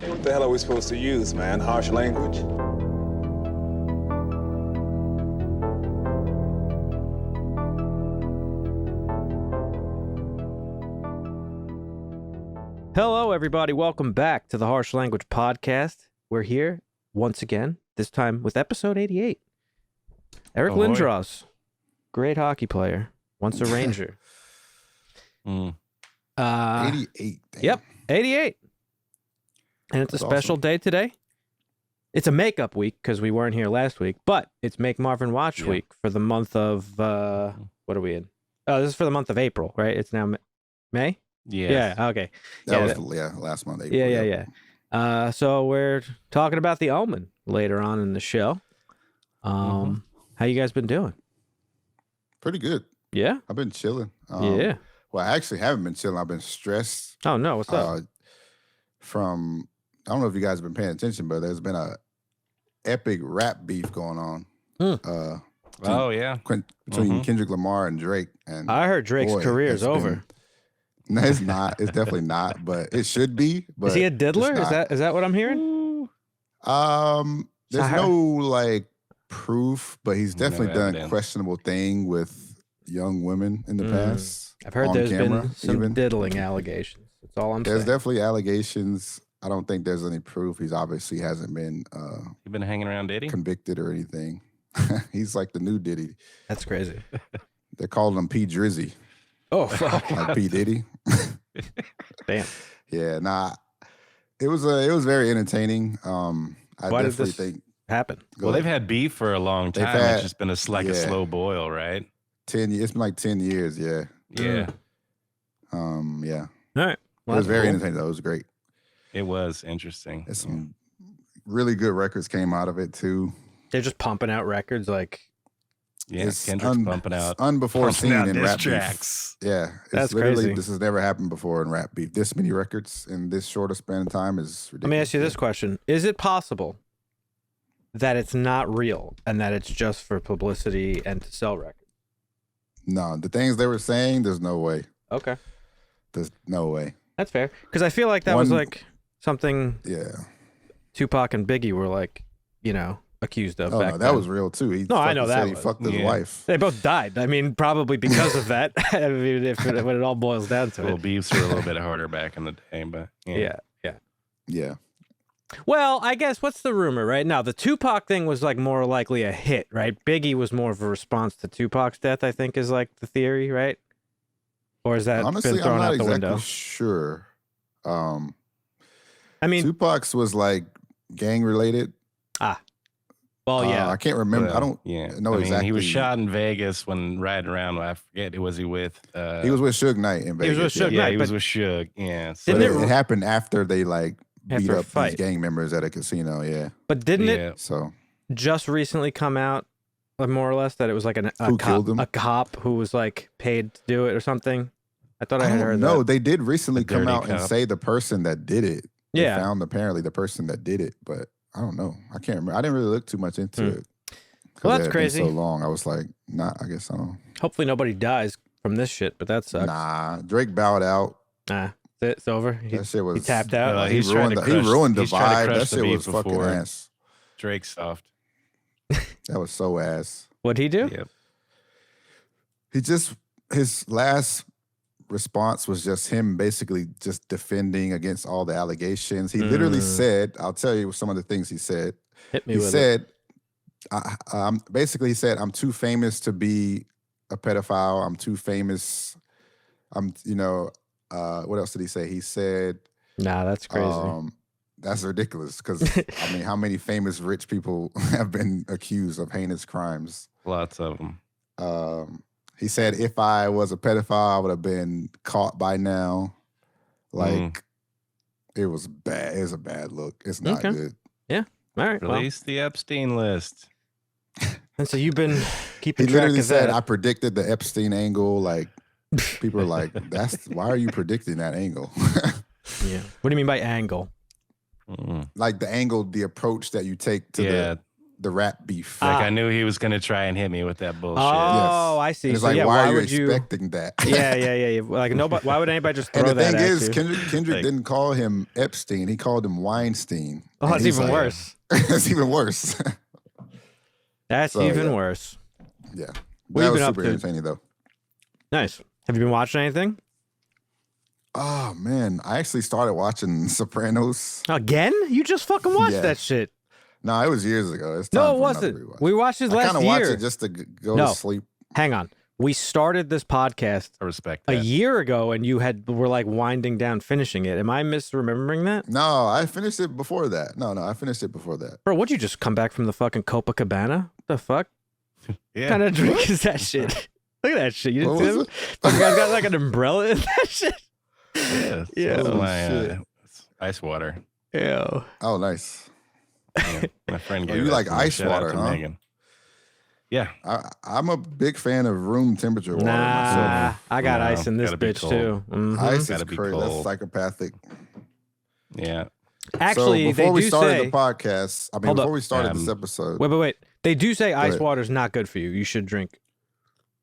What the hell are we supposed to use, man? Harsh language? Hello, everybody. Welcome back to the Harsh Language Podcast. We're here once again, this time with episode 88. Eric Lindros, great hockey player, once a Ranger. 88. Damn. Yep, 88. And it's That's a special awesome. day today. It's a makeup week because we weren't here last week, but it's Make Marvin Watch week for the month of, what are we in? Oh, this is for the month of April, right? It's now May? Yes. Yeah, okay. That was last month. April, Yeah. So we're talking about the Omen later on in the show. How you guys been doing? Pretty good. Yeah? I've been chilling. Yeah. Well, I actually haven't been chilling. I've been stressed. Oh, no. What's up? I don't know if you guys have been paying attention, but there's been a epic rap beef going on. Between Kendrick Lamar and Drake. And I heard Drake's career is over. No, it's not. It's definitely not. But it should be. But is he a diddler? Is that what I'm hearing? There's no proof, but he's definitely done evidence. questionable thing with young women in the past. I've heard on there's camera, been some even. diddling allegations. That's all I'm There's saying. definitely allegations. I don't think there's any proof. He's obviously hasn't been You've been hanging around Diddy? convicted or anything. He's like the new Diddy. That's crazy. They're calling him P Drizzy, Oh, fuck. like P Diddy. Damn. Yeah, nah. It was very entertaining. I Why did definitely this think happen? Well, they've had beef for a long They've time. had- It's just been a slow boil, right? 10 years. It's been like 10 years. Yeah. Yeah, Yeah. All right. It was very entertaining though. It was great. it was interesting. There's some really good records came out of it too. They're just pumping out records like, Yeah, It's Kendrick's pumping out unbefore seen out in diss rap tracks. beef. Yeah, it's That's literally crazy. this has never happened before in rap beef. This many records in this short a span of time is ridiculous. let me ask you this question. Is it possible that it's not real and that it's just for publicity and to sell records? No, the things they were saying, there's no way. Okay. There's no way. That's fair. Because I feel like that was One- like something Yeah. Tupac and Biggie were like, accused of Oh back no, then. that was real too. He No, I fucking know said that he was. fucked his Yeah. wife. They both died. I mean, probably because of that. I mean, when it all boils down to Little it. beefs were a little bit harder back in the day, but Yeah. Yeah. Well, I guess what's the rumor right now? The Tupac thing was like more likely a hit, right? Biggie was more of a response to Tupac's death, I think, is like the theory, right? Or is that Honestly, been thrown I'm not out the exactly window? sure. I mean, Tupac's was like gang related. well, yeah. I can't remember. Well, I don't know exactly. He was shot in Vegas when riding around. I forget who was he with. He was with Suge Knight in Vegas. was with Suge Yeah, Knight, he was but- with Suge. Yeah, so But Didn't it happened after they beat After a up fight. these gang members at a casino. Yeah. But didn't yeah. it So just recently come out, more or less, that it was like a Who killed him? cop who was like paid to do it or something? I thought I I had don't heard know. that. They did recently A come dirty out and cop. say the person that did it. They Yeah. found apparently the person that did it, but I don't know. I can't remember. I didn't really look too much into it. 'Cause Well, it that's had been crazy. So long. I was like, nah. I guess I don't. Hopefully nobody dies from this shit, but that sucks. Nah. Drake bowed out. Nah, it's over. He That shit was. tapped out. He He's trying ruined to the, he crush- ruined the he's trying to vibe. crush That the shit beef was fucking before. ass. Drake soft. That was so ass. What'd he do? Yep. His last response was just him basically just defending against all the allegations. He literally said, I'll tell you some of the things he said. Hit me He with it. said, basically he said, I'm too famous to be a pedophile. I'm too famous. What else did he say? He said, Nah, that's crazy. that's ridiculous because, I mean, how many famous rich people have been accused of heinous crimes? Lots of them. He said, if I was a pedophile, I would have been caught by now. Like, it was bad. It was a bad look. It's not Okay. good. All right. Well, Release the Epstein list. and so you've been He keeping track literally of said, that. I predicted the Epstein angle. Like, people are like, why are you predicting that angle? Yeah. What do you mean by angle? Mm. Like the angle, the approach that you take to Yeah, the rap beef. Like I knew he was gonna try and hit me with that bullshit. Oh, Yes. I see. And it's So, like, yeah, why are you would expecting that? Yeah. Like nobody. Why would anybody just throw And the that thing at is, you? Kendrick Like- didn't call him Epstein. He called him Weinstein. Oh, And it's he's even like, worse. It's even worse. That's So, even yeah. worse. Yeah. What That you was been up super to? entertaining, though. Nice. Have you been watching anything? Oh, man. I actually started watching Sopranos. Again? You just fucking watched Yeah. that shit. No, it was years ago. It's time No, it for another wasn't. rewatch. We watched it I last kind of year. watched it just to go No. to sleep. Hang on. We started this podcast I respect a that. year ago, and you were like winding down, finishing it. Am I misremembering that? No, I finished it before that. No, I finished it before that. Bro, what'd you just come back from the fucking Copacabana? The fuck? Yeah. What kind of drink is that shit? Look at that shit. You didn't What see was him? it? Fucking guy's got like an umbrella in that shit. Yeah. Yeah. That's Holy my shit. ice water. Ew. Oh, nice. Yeah, my friend Oh, gave you that like to me. ice Shout out water, to huh? Megan. Yeah. I'm a big fan of room temperature water Nah, myself. I got No, ice in this gotta be bitch cold. too. Mhm. Ice is Gotta be crazy. That's cold. psychopathic. Yeah. Actually, so before they we do started say. the podcast, I mean, Hold up. before we started this episode, Wait. They do say ice ahead. water is not good for you. You should drink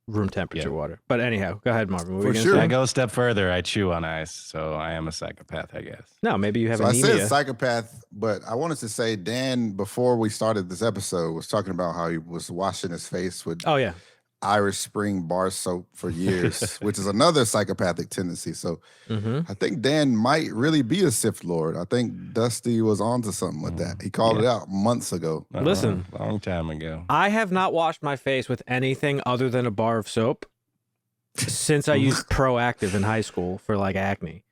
room temperature Yeah. water. But anyhow, go ahead, Marvin. What were For you sure. gonna I say? go a step further. I chew on ice, so I am a psychopath, I guess. No, maybe you have so I anemia. said psychopath, but I wanted to say Dan, before we started this episode, was talking about how he was washing his face with Oh yeah. Irish Spring bar soap for years, which is another psychopathic tendency. So Mm-hmm. I think Dan might really be a Sith Lord. I think Dusty was onto something with that. He called it out months ago. Listen. Long time ago. I have not washed my face with anything other than a bar of soap since I used Proactive in high school for like acne.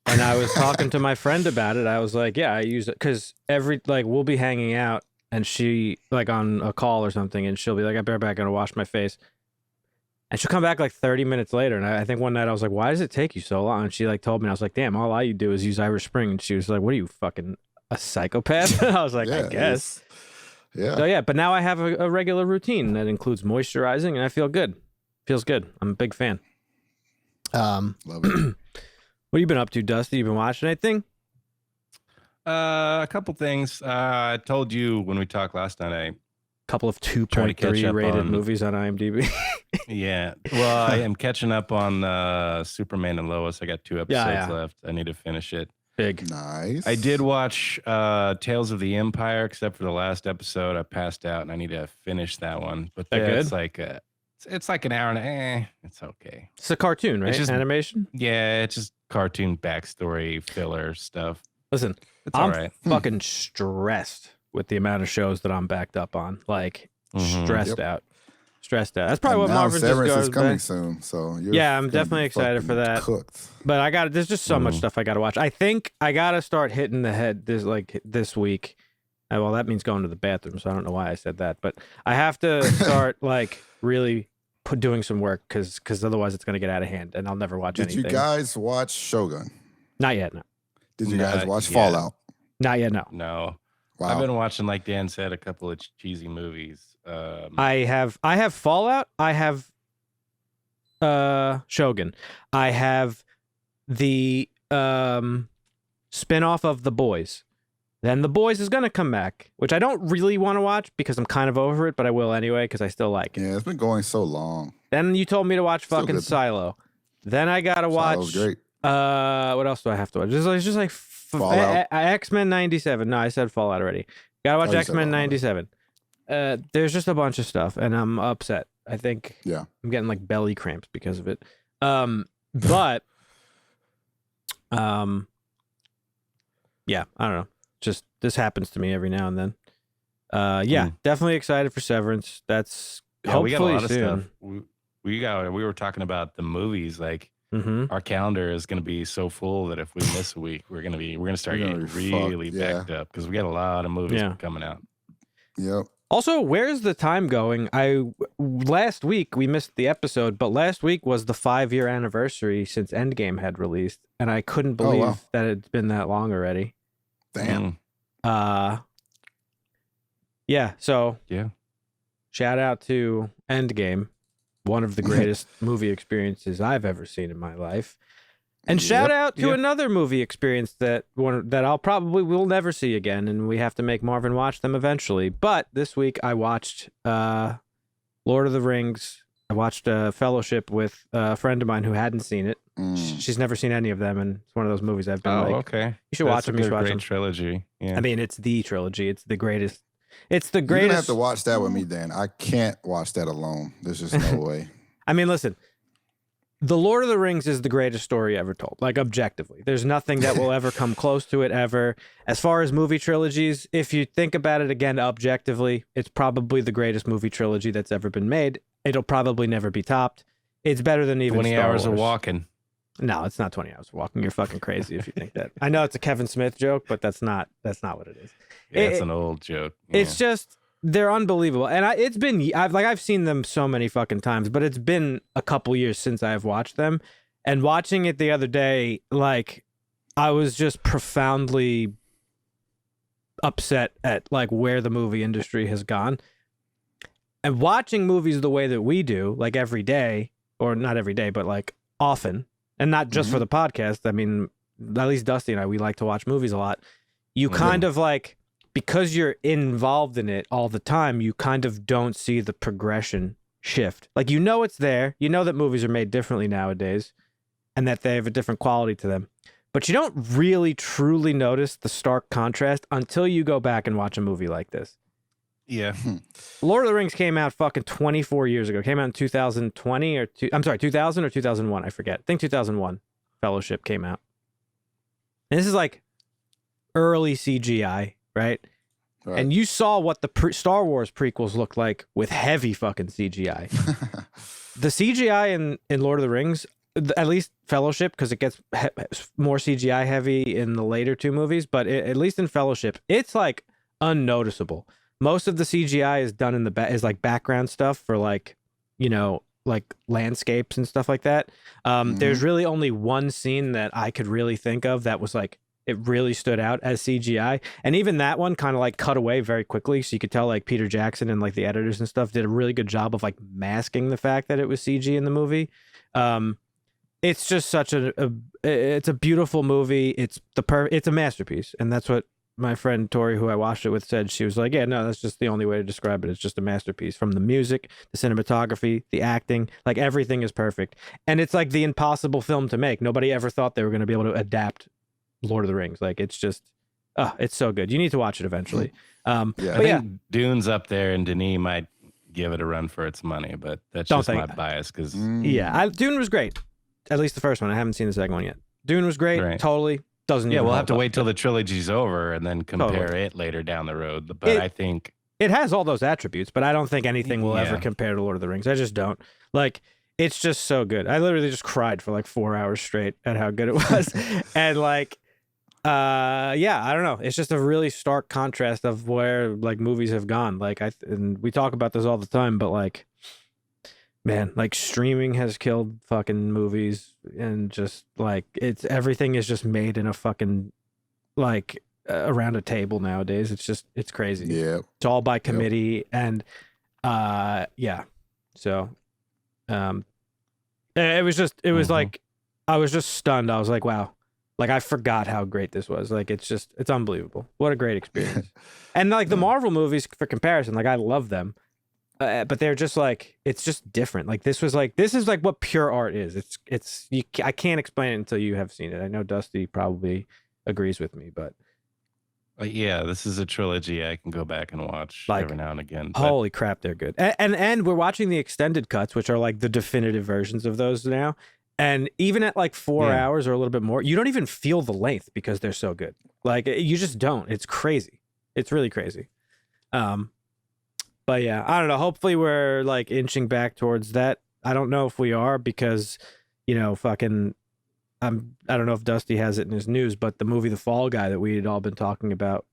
And I was talking to my friend about it. I was like, yeah, I use it because we'll be hanging out and she like on a call or something and she'll be like, I better back gonna wash my face. And she'll come back like 30 minutes later. And I think one night I was like, why does it take you so long? And she like told me, and I was like, damn, all I do is use Irish Spring. And she was like, what are you, fucking a psychopath? I was like, I guess. Yeah. So yeah, but now I have a regular routine that includes moisturizing and I feel good. Feels good. I'm a big fan. Love it. What have you been up to, Dusty? You been watching anything? A couple things. I told you when we talked last night. Couple of Trying to catch 2.3 up rated on- movies on IMDb. Yeah. Well, I am catching up on Superman and Lois. I got 2 episodes Yeah. left. I need to finish it. Big. Nice. I did watch Tales of the Empire, except for the last episode. I passed out, and I need to finish that one. But That it's good? like it's like an hour and it's okay. It's a cartoon, right? It's just- Animation. Yeah, it's just cartoon backstory filler stuff. Listen, It's I'm all right. fucking stressed with the amount of shows that I'm backed up on. Like Mhm. stressed out. Stressed out. That's probably And what now Marvin just Severance goes is coming back. soon, so you're Yeah, I'm gonna definitely be excited for fucking that. Cooked. But there's just so much Mhm. stuff I gotta watch. I think I gotta start hitting the head this week. Well, that means going to the bathroom, so I don't know why I said that. But I have to start like really doing some work because otherwise it's gonna get out of hand and I'll never watch Did anything. you guys watch Shogun? Not yet, no. Did you guys Not watch yet. Fallout? Not yet, no. No, Wow. I've been watching, like Dan said, a couple of cheesy movies. I have Fallout. I have Shogun. I have the spin-off of The Boys. Then The Boys is gonna come back, which I don't really want to watch because I'm kind of over it, but I will anyway because I still like it. Yeah, it's been going so long. Then you told me to watch Still fucking good. Silo. Then I gotta watch. Silo's great. What else do I have to watch? It's just like Fallout. X-Men 97. No, I said Fallout already. Gotta watch Oh, you said X-Men Fallout. 97. There's just a bunch of stuff, and I'm upset. I think Yeah. I'm getting like belly cramps because of it. But yeah, I don't know. Just this happens to me every now and then. Yeah, definitely excited for Severance. That's yeah, we got a hopefully lot of soon. stuff. We were talking about the movies. Like Mm-hmm. our calendar is going to be so full that if we miss a week, we're gonna start We're gonna getting be fucked, really yeah. backed up because we got a lot of movies Yeah. coming out. Yep. Also, where's the time going? Last week we missed the episode, but last week was the 5-year anniversary since Endgame had released, and I couldn't Oh, believe wow. that it's been that long already. Damn. Yeah, so Yeah. shout out to Endgame, one of the greatest movie experiences I've ever seen in my life. And shout Yep. out to another movie experience that I'll probably will never see again, and we have to make Marvin watch them eventually. But this week I watched Lord of the Rings. I watched Fellowship with a friend of mine who hadn't seen it. She's never seen any of them, and it's one of those movies I've been okay. You should watch them. You should watch great them. Trilogy. Yeah. I mean, it's the trilogy. It's the greatest. It's the You're greatest. gonna have to watch that with me, Dan. I can't watch that alone. There's just no way. I mean, listen. The Lord of the Rings is the greatest story ever told, like objectively. There's nothing that will ever come close to it ever. As far as movie trilogies, if you think about it again objectively, it's probably the greatest movie trilogy that's ever been made. It'll probably never be topped. It's better than even 20 Star hours Wars. of walking. No, it's not 20 hours of walking. You're fucking crazy if you think that. I know it's a Kevin Smith joke, but that's not what it is. Yeah, it's an old joke. Yeah. It's just they're unbelievable, and I've seen them so many fucking times, but it's been a couple years since I've watched them. And watching it the other day, like I was just profoundly upset at like where the movie industry has gone. And watching movies the way that we do, like every day, or not every day, but like often, and not just for the podcast. I mean, at least Dusty and I, we like to watch movies a lot. You kind of like, because you're involved in it all the time, you kind of don't see the progression shift. Like, you know it's there. You know that movies are made differently nowadays and that they have a different quality to them. But you don't really truly notice the stark contrast until you go back and watch a movie like this. Yeah. Lord of the Rings came out fucking 24 years ago. Came out in 2020 or 2000 or 2001. I forget. I think 2001. Fellowship came out. And this is like early CGI. Right? And you saw what the Star Wars prequels looked like with heavy fucking CGI. The CGI in Lord of the Rings, at least Fellowship, because it gets more CGI heavy in the later two movies, but at least in Fellowship, it's like unnoticeable. Most of the CGI is done in the is like background stuff for like, you know, like landscapes and stuff like that. There's really only one scene that I could really think of that was like, it really stood out as CGI. And even that one kind of like cut away very quickly. So you could tell like Peter Jackson and like the editors and stuff did a really good job of like masking the fact that it was CG in the movie. It's just such it's a beautiful movie. It's a masterpiece. And that's what my friend Tori, who I watched it with, said. She was like, yeah, no, that's just the only way to describe it. It's just a masterpiece. From the music, the cinematography, the acting, like everything is perfect. And it's like the impossible film to make. Nobody ever thought they were going to be able to adapt Lord of the Rings. Like, it's just it's so good. You need to watch it eventually. I think Dune's up there, and Denis might give it a run for its money, but that's just my bias because Dune was great. At least the first one. I haven't seen the second one yet. Dune was great. Right. Totally doesn't. Yeah, we'll have to wait till the trilogy's over and then compare it later down the road. But I think it has all those attributes, but I don't think anything will ever compare to Lord of the Rings. I just don't. Like, it's just so good. I literally just cried for like 4 hours straight at how good it was. And like, I don't know. It's just a really stark contrast of where like movies have gone. Like and we talk about this all the time, but like, man, like streaming has killed fucking movies, and just like everything is just made in a fucking like around a table nowadays. It's crazy. Yeah. It's all by committee. And so it was like, I was just stunned. I was like, wow. Like, I forgot how great this was. Like, it's unbelievable. What a great experience. And like the Marvel movies, for comparison, like I love them, but they're just like, it's just different. Like this is like what pure art is. I can't explain it until you have seen it. I know Dusty probably agrees with me, but this is a trilogy I can go back and watch like, every now and again. But holy crap, they're good. And we're watching the extended cuts, which are like the definitive versions of those now. And even at like 4 hours or a little bit more, you don't even feel the length because they're so good. Like, you just don't. It's crazy. It's really crazy. But yeah, I don't know. Hopefully we're like inching back towards that. I don't know if we are because, you know, fucking, I don't know if Dusty has it in his news, but the movie The Fall Guy that we had all been talking about,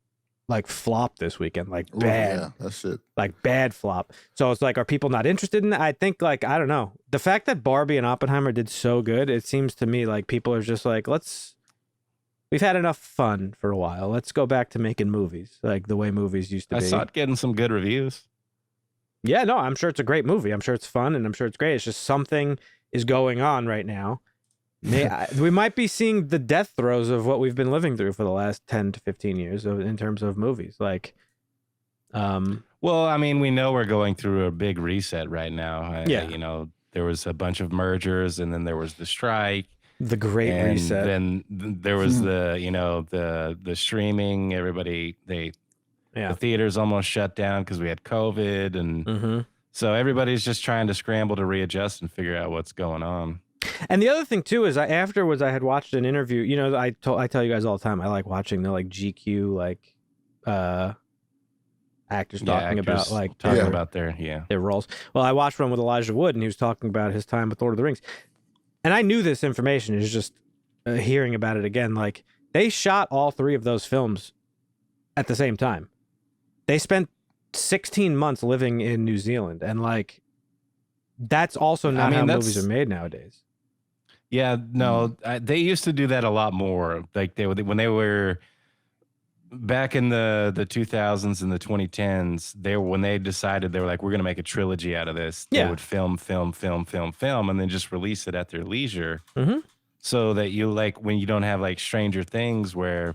like, flopped this weekend, like bad. Yeah, that's it. Like bad flop. So it's like, are people not interested in it? I think, like, I don't know. The fact that Barbie and Oppenheimer did so good, it seems to me like people are just like, we've had enough fun for a while. Let's go back to making movies like the way movies used to be. I saw it getting some good reviews. Yeah, no, I'm sure it's a great movie. I'm sure it's fun and I'm sure it's great. It's just something is going on right now We might be seeing the death throes of what we've been living through for the last 10 to 15 years in terms of movies. Like, well, I mean, we know we're going through a big reset right now. Yeah. You know, there was a bunch of mergers, and then there was the strike. the great And reset. then there was the streaming. Everybody, the theaters almost shut down because we had COVID, and so everybody's just trying to scramble to readjust and figure out what's going on. And the other thing too is, afterwards I had watched an interview. You know, I tell you guys all the time, I like watching the like GQ actors talking about their roles. Well, I watched one with Elijah Wood, and he was talking about his time with Lord of the Rings. And I knew this information. It's just hearing about it again. Like, they shot all 3 of those films at the same time. They spent 16 months living in New Zealand, and like, that's also not how movies are made nowadays. Yeah, no, they used to do that a lot more. Like when they were back in the 2000s and the 2010s, when they decided they were like, we're going to make a trilogy out of this. They would film, and then just release it at their leisure. So that you, like, when you don't have like Stranger Things, where,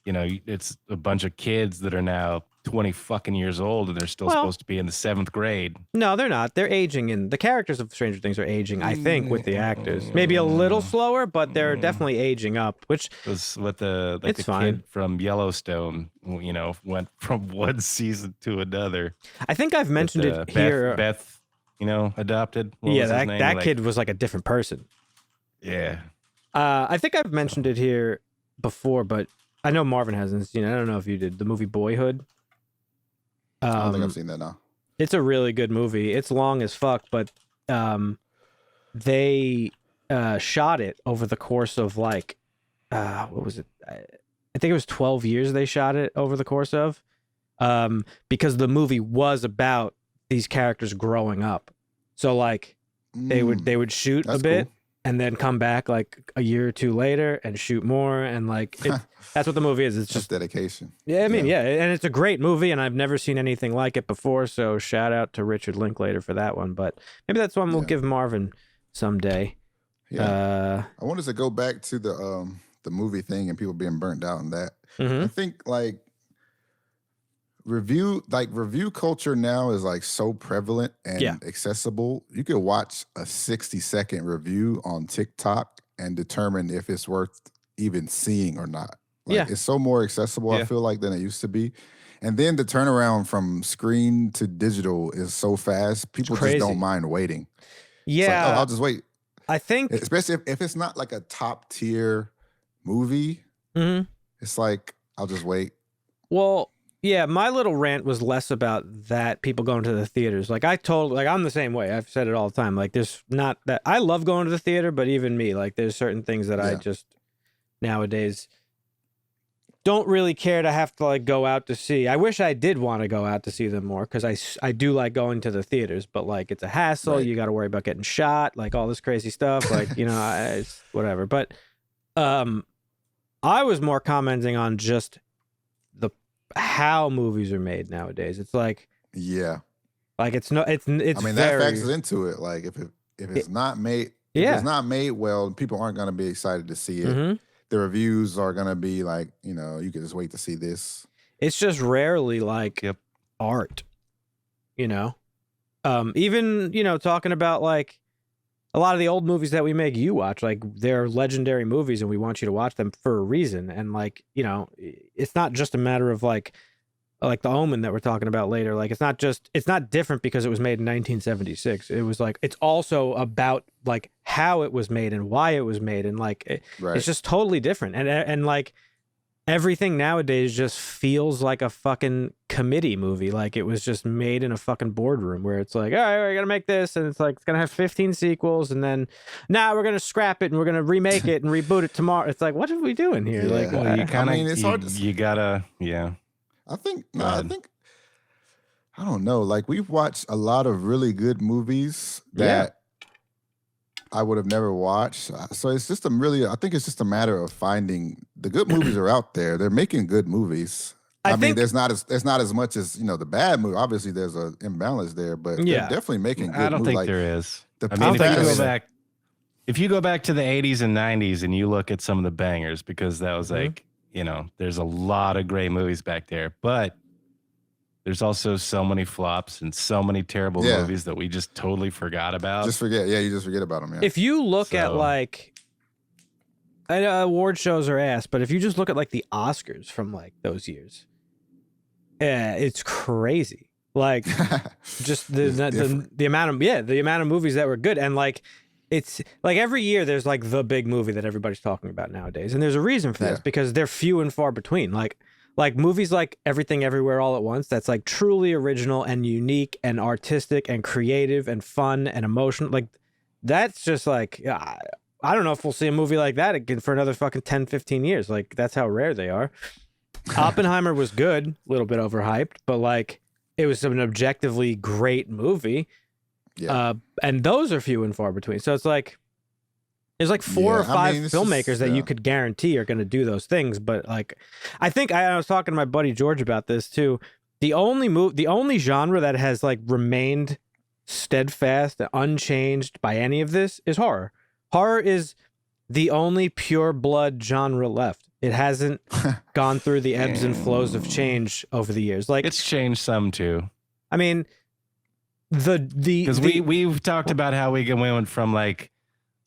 you know, it's a bunch of kids that are now 20 fucking years old and they're still supposed to be in the 7th grade. No, they're not. They're aging, and the characters of Stranger Things are aging, I think, with the actors. Maybe a little slower, but they're definitely aging up, which was what the kid from Yellowstone, you know, went from one season to another. I think I've mentioned it here. Beth, you know, adopted. That kid was like a different person. Yeah. I think I've mentioned it here before, but I know Marvin hasn't seen it. I don't know if you did. The movie Boyhood. I don't think I've seen that now. It's a really good movie. It's long as fuck, but they shot it over the course of like, what was it? I think it was 12 years they shot it over the course of, because the movie was about these characters growing up. So like they would shoot a bit. Cool. And then come back like a year or 2 later and shoot more, and like that's what the movie is. It's just dedication. Yeah, I mean, and it's a great movie, and I've never seen anything like it before. So shout out to Richard Linklater for that one. But maybe that's one we'll give Marvin someday. Yeah, I wanted to go back to the movie thing and people being burnt out on that. I think like review culture now is like so prevalent and accessible. You could watch a 60-second review on TikTok and determine if it's worth even seeing or not. Like, it's so more accessible, I feel like, than it used to be. And then the turnaround from screen to digital is so fast, people just don't mind waiting. Yeah. Like, I'll just wait. I think, especially if it's not like a top tier movie, it's like, I'll just wait. Well, yeah, my little rant was less about that, people going to the theaters. Like, I'm the same way. I've said it all the time. Like, there's not that, I love going to the theater, but even me, like, there's certain things that I just nowadays don't really care to have to like go out to see. I wish I did want to go out to see them more, because I do like going to the theaters, but like, it's a hassle. You got to worry about getting shot, like all this crazy stuff. Like, you know, it's whatever. But I was more commenting on just how movies are made nowadays. It's like, like it's that factors into it. Like if it's not made, if it's not made well, people aren't going to be excited to see it. The reviews are going to be like, you know, you can just wait to see this. It's just rarely like art, you know. Even, you know, talking about like a lot of the old movies that we make you watch, like, they're legendary movies and we want you to watch them for a reason. And like, you know, it's not just a matter of like the Omen that we're talking about later. Like, it's not different because it was made in 1976. It was like, it's also about like how it was made and why it was made. And like, it's just totally different. And like, everything nowadays just feels like a fucking committee movie. Like, it was just made in a fucking boardroom where it's like, all right, we're going to make this. And it's like, it's going to have 15 sequels. And then now we're going to scrap it and we're going to remake it and reboot it tomorrow. It's like, what are we doing here? Like, well, you kind of, it's hard to, you gotta, I think, I don't know. Like, we've watched a lot of really good movies that I would have never watched. So it's just I think it's just a matter of finding the good movies are out there. They're making good movies. I mean, there's not as much as, you know, the bad movie. Obviously, there's an imbalance there, but they're definitely making good movies. I don't think there is. I mean, if you go back, if you go back to the 80s and 90s and you look at some of the bangers, because that was like, there's a lot of great movies back there, but there's also so many flops and so many terrible movies that we just totally forgot about. You just forget about them. Yeah. If you look at like, I know award shows are ass, but if you just look at like the Oscars from like those years, it's crazy. Like just the amount of movies that were good, and like it's like every year there's like the big movie that everybody's talking about nowadays, and there's a reason for that. It's because they're few and far between. Like movies like Everything Everywhere All at Once, that's like truly original and unique and artistic and creative and fun and emotional. Like that's just like I don't know if we'll see a movie like that again for another fucking 10, 15 years. Like that's how rare they are. Oppenheimer was good, a little bit overhyped, but like it was an objectively great movie. Yeah. And those are few and far between. So it's like there's like four or five filmmakers that you could guarantee are going to do those things. But like, I think I was talking to my buddy George about this too. The only genre that has like remained steadfast, unchanged by any of this is horror. Horror is the only pure blood genre left. It hasn't gone through the ebbs and flows of change over the years. Like it's changed some too. I mean, because we've talked about how we went from like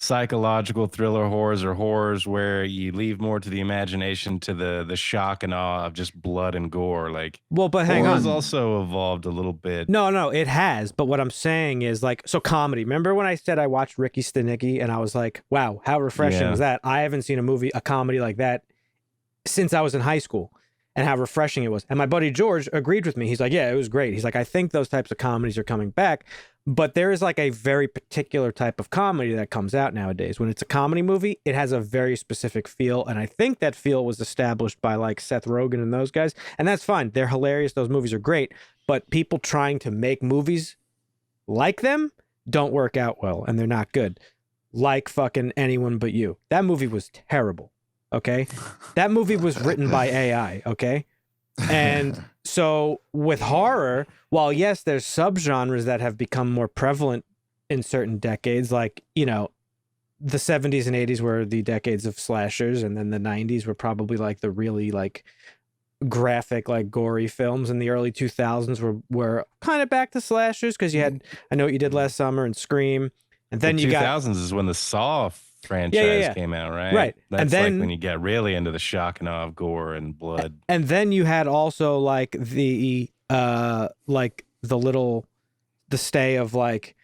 psychological thriller horrors or horrors where you leave more to the imagination to the shock and awe of just blood and gore. Like, well, but hang on, has also evolved a little bit. No, it has. But what I'm saying is like, so comedy. Remember when I said I watched Ricky Stenicki and I was like, wow, how refreshing was that? I haven't seen a comedy like that since I was in high school, and how refreshing it was. And my buddy George agreed with me. He's like, yeah, it was great. He's like, I think those types of comedies are coming back, but there is like a very particular type of comedy that comes out nowadays. When it's a comedy movie, it has a very specific feel. And I think that feel was established by like Seth Rogen and those guys. And that's fine. They're hilarious. Those movies are great. But people trying to make movies like them don't work out well, and they're not good. Like fucking Anyone But You. That movie was terrible. Okay. That movie was written by AI. Okay. And so with horror, while yes, there's subgenres that have become more prevalent in certain decades, like, the 70s and 80s were the decades of slashers, and then the 90s were probably like the really like graphic, like gory films, and the early 2000s were kind of back to slashers because you had I Know What You Did Last Summer and Scream, and then you got 2000s is when the Saw franchise came out, right? Right. That's and then, like when you get really into the shock and awe of gore and blood. And then you had also like the stay of like,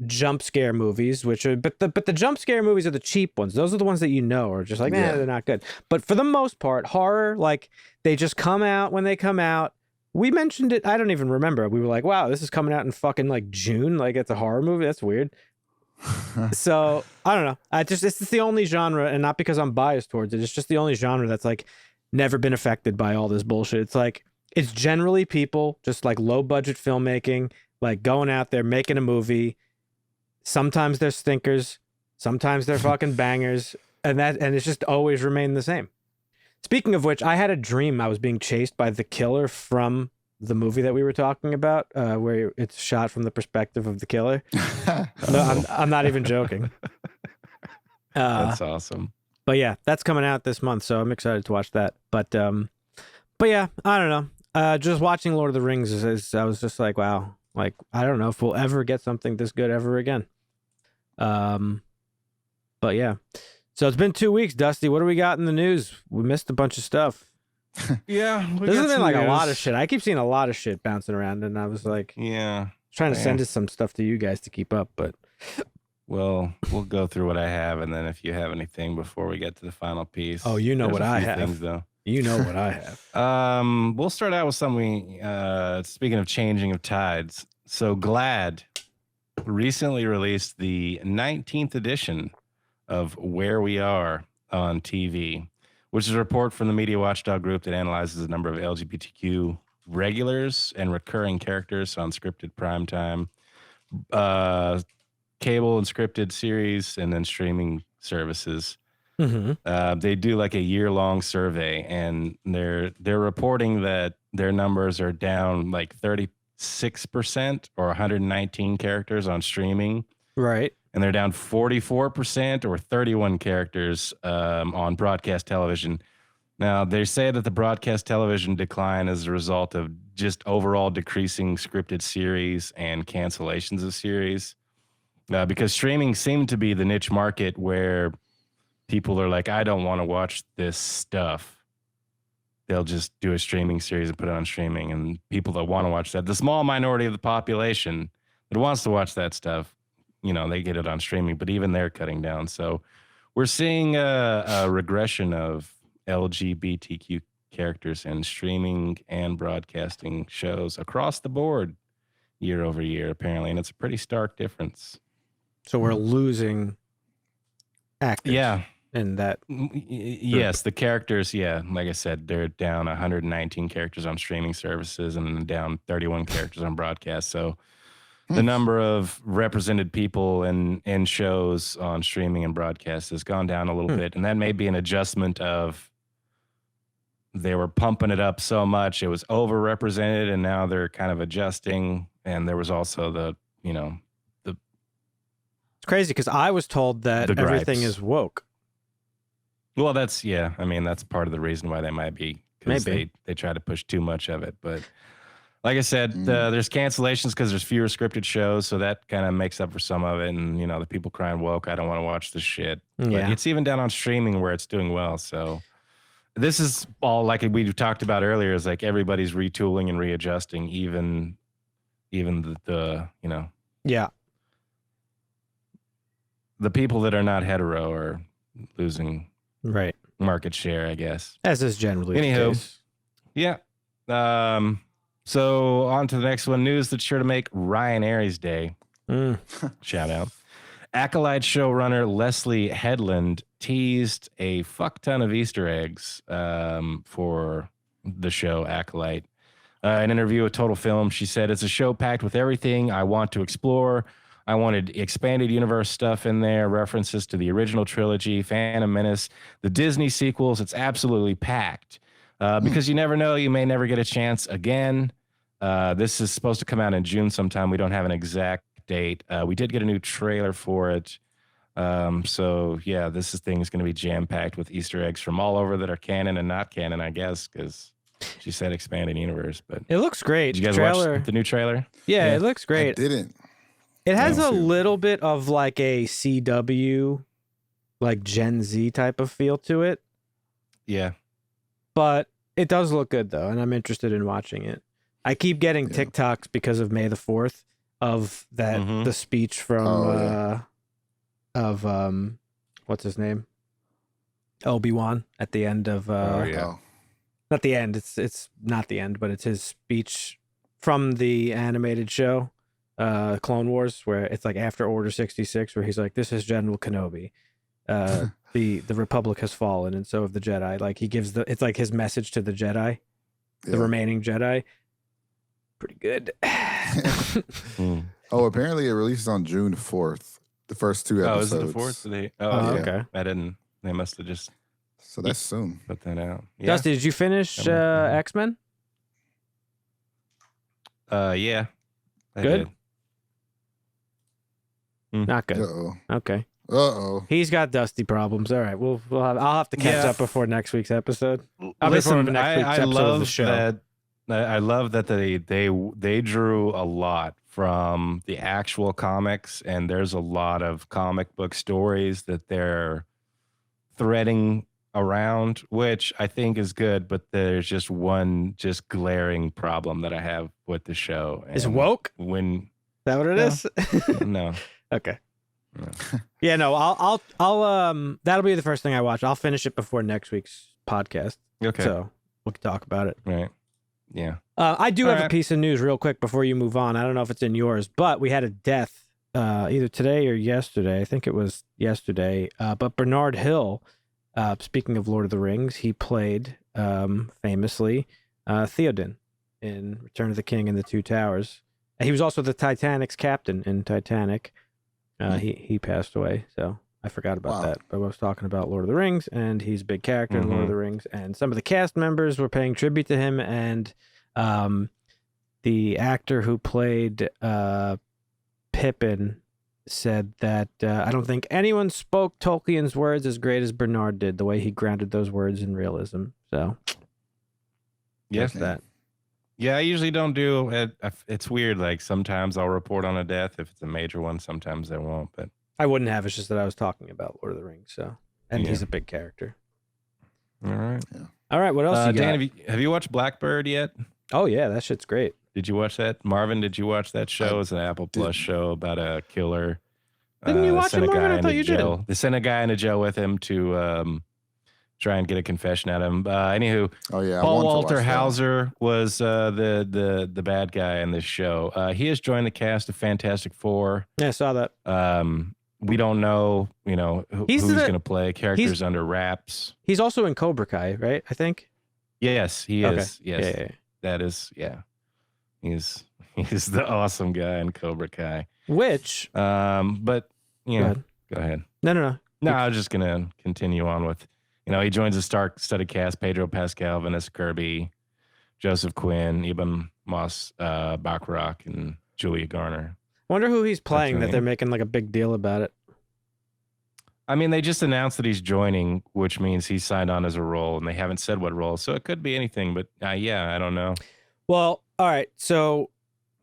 jump scare movies, which are but the jump scare movies are the cheap ones. Those are the ones that are just like, they're not good. But for the most part, horror, like they just come out when they come out. We mentioned it, I don't even remember. We were like, wow, this is coming out in fucking like June. Like it's a horror movie. That's weird. So I don't know. It's the only genre, and not because I'm biased towards it. It's just the only genre that's like never been affected by all this bullshit. It's like it's generally people just like low budget filmmaking, like going out there making a movie. Sometimes they're stinkers, sometimes they're fucking bangers, and it's just always remained the same. Speaking of which, I had a dream I was being chased by the killer from the movie that we were talking about, where it's shot from the perspective of the killer. No, I'm not even joking. That's awesome. But yeah, that's coming out this month, so I'm excited to watch that. But yeah, I don't know. Just watching Lord of the Rings I was just like, wow, like I don't know if we'll ever get something this good ever again. But yeah, so it's been 2 weeks, Dusty. What do we got in the news? We missed a bunch of stuff. Yeah, this has been like a lot of shit. I keep seeing a lot of shit bouncing around, and I was like, trying to send some stuff to you guys to keep up. But well, we'll go through what I have, and then if you have anything before we get to the final piece. Oh, you know what I have. Things, though. You know what I have. We'll start out with something. Speaking of changing of tides, so GLAAD recently released the 19th edition of Where We Are on TV, which is a report from the Media Watchdog group that analyzes the number of LGBTQ regulars and recurring characters on scripted primetime, cable and scripted series, and then streaming services. Mm-hmm. They do like a year-long survey, and they're reporting that their numbers are down like 36% or 119 characters on streaming. Right. and they're down 44% or 31 characters on broadcast television. Now, they say that the broadcast television decline is a result of just overall decreasing scripted series and cancellations of series, because streaming seemed to be the niche market where people are like, I don't want to watch this stuff. They'll just do a streaming series and put it on streaming, and people that want to watch that, the small minority of the population that wants to watch that stuff, they get it on streaming, but even they're cutting down. So we're seeing a regression of LGBTQ characters in streaming and broadcasting shows across the board year over year, apparently. And it's a pretty stark difference. So we're losing actors. Yeah. In that. Yes, the characters. Yeah. Like I said, they're down 119 characters on streaming services and down 31 characters on broadcast. So the number of represented people in shows on streaming and broadcast has gone down a little bit. And that may be an adjustment of, they were pumping it up so much, it was overrepresented, and now they're kind of adjusting. And there was also it's crazy because I was told that everything is woke. Well, that's part of the reason why they might be, because they try to push too much of it. But like I said, there's cancellations because there's fewer scripted shows, so that kind of makes up for some of it. And the people crying woke, I don't want to watch this shit. But it's even down on streaming where it's doing well. So this is all, like we talked about earlier, is like everybody's retooling and readjusting, even the the people that are not hetero are losing market share, I guess. As is generally the case. Yeah. So on to the next one. News that's sure to make Ryan Aries Day. Shout out. Acolyte showrunner Leslie Headland teased a fuck ton of Easter eggs for the show Acolyte. In an interview with Total Film, she said, "It's a show packed with everything I want to explore. I wanted expanded universe stuff in there, references to the original trilogy, Phantom Menace, the Disney sequels. It's absolutely packed. Because you never know, you may never get a chance again. This is supposed to come out in June sometime. We don't have an exact date. We did get a new trailer for it. So yeah, this thing is going to be jam-packed with Easter eggs from all over that are canon and not canon, I guess, because she said expanded universe. But it looks great. Did you guys watch the new trailer? Yeah, it looks great. I didn't. It has a little bit of like a CW, like Gen Z type of feel to it. Yeah. But it does look good, though, and I'm interested in watching it. I keep getting TikToks because of May the 4th of that the speech from what's his name? Obi-Wan at the end of not the end, it's not the end, but it's his speech from the animated show Clone Wars, where it's like after Order 66, where he's like, "This is General Kenobi. The Republic has fallen, and so have the Jedi." Like he gives it's like his message to the Jedi, the remaining Jedi. Pretty good. Oh, apparently it releases on June 4th. The first 2 episodes. Oh, is it the 4th? Okay. I didn't. They must have just. So that's soon. Put that out. Yeah. Dusty, did you finish X-Men? Yeah. I Good? did. Not good. Uh-oh. Okay. Uh-oh. He's got Dusty problems. All right. I'll have to catch up before next week's episode. Listen, I of love the show. that. I love that they drew a lot from the actual comics, and there's a lot of comic book stories that they're threading around, which I think is good. But there's just one glaring problem that I have with the show. Is woke? When Is that what it is? No. Okay. Yeah, no, I'll that'll be the first thing I watch. I'll finish it before next week's podcast. Okay. So we can talk about it. Right. Yeah. I do have a piece of news real quick before you move on. I don't know if it's in yours, but we had a death either today or yesterday. I think it was yesterday. But Bernard Hill, speaking of Lord of the Rings, he played famously Theoden in Return of the King and the Two Towers. He was also the Titanic's captain in Titanic. He passed away, so I forgot about that. But I was talking about Lord of the Rings, and he's a big character in Lord of the Rings. And some of the cast members were paying tribute to him, and the actor who played Pippin said that I don't think anyone spoke Tolkien's words as great as Bernard did, the way he grounded those words in realism. So, yes, that. Yeah, I usually don't do it. It's weird. Like sometimes I'll report on a death if it's a major one. Sometimes I won't. But I wouldn't have. It's just that I was talking about Lord of the Rings. So, and he's a big character. All right. Yeah. All right. What else you got? Dan, have you watched Blackbird yet? Oh yeah, that shit's great. Did you watch that? Marvin, did you watch that show? It's an Apple Plus show about a killer. Didn't you watch it, Marvin? I thought you did. They sent a guy in a jail with him to try and get a confession out of him. Anywho, Paul Walter Hauser was the bad guy in this show. He has joined the cast of Fantastic Four. Yeah, I saw that. We don't know, who's going to play. Characters under wraps. He's also in Cobra Kai, right? I think. Yes, he is. Yes, yeah. That is. Yeah, he's the awesome guy in Cobra Kai. Which, but go ahead. No. I was just gonna continue on with, he joins the star-studded cast: Pedro Pascal, Vanessa Kirby, Joseph Quinn, Eben Moss, Bacharach, and Julia Garner. Wonder who he's playing that they're making like a big deal about it. I mean, they just announced that he's joining, which means he signed on as a role, and they haven't said what role, so it could be anything. But I don't know. Well, all right. So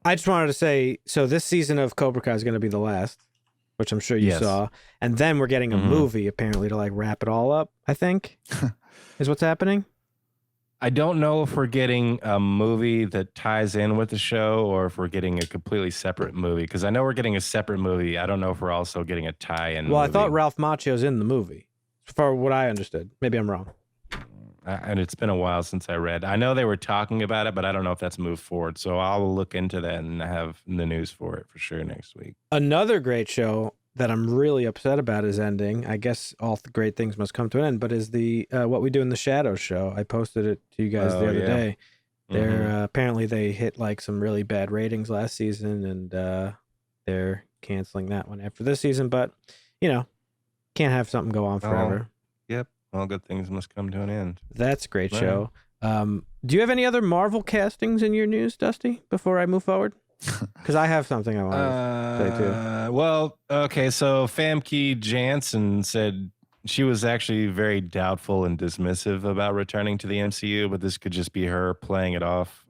I just wanted to say, so this season of Cobra Kai is going to be the last, which I'm sure you saw, and then we're getting a movie apparently to like wrap it all up. I think is what's happening. I don't know if we're getting a movie that ties in with the show or if we're getting a completely separate movie. Because I know we're getting a separate movie. I don't know if we're also getting a tie-in. Well, movie. I thought Ralph Macchio's in the movie, for what I understood. Maybe I'm wrong. And it's been a while since I read. I know they were talking about it, but I don't know if that's moved forward. So I'll look into that and have the news for it for sure next week. Another great show that I'm really upset about is ending. I guess all the great things must come to an end, but is the What We Do in the Shadows show. I posted it to you guys the other day. They're apparently they hit like some really bad ratings last season, and they're canceling that one after this season. But can't have something go on forever. Yep, all good things must come to an end. That's a great show. Do you have any other Marvel castings in your news, Dusty? Before I move forward. Because I have something I want to say too. Well, okay, so Famke Janssen said she was actually very doubtful and dismissive about returning to the MCU, but this could just be her playing it off,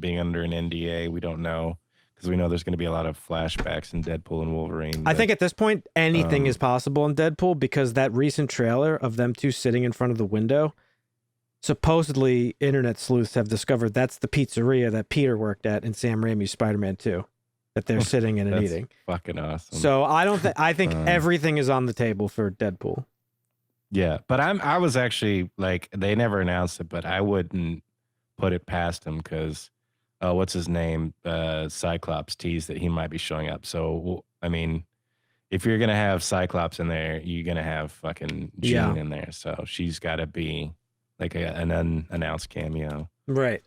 being under an NDA. We don't know, because we know there's going to be a lot of flashbacks in Deadpool and Wolverine. I think at this point, anything is possible in Deadpool, because that recent trailer of them two sitting in front of the window, supposedly internet sleuths have discovered that's the pizzeria that Peter worked at in Sam Raimi's Spider-Man 2 that they're sitting in and eating. Fucking awesome. So I think everything is on the table for Deadpool. Yeah, but I was actually like, they never announced it, but I wouldn't put it past him because what's his name? Cyclops teased that he might be showing up. So I mean, if you're gonna have Cyclops in there, you're gonna have fucking Jean in there. So she's got to be like an unannounced cameo. Right.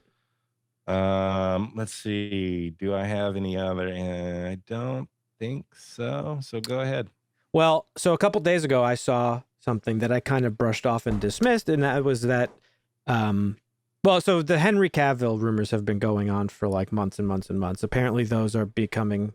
Let's see. Do I have any other? I don't think so. So go ahead. Well, so a couple days ago, I saw something that I kind of brushed off and dismissed, and that was that, so the Henry Cavill rumors have been going on for like months and months and months. Apparently those are becoming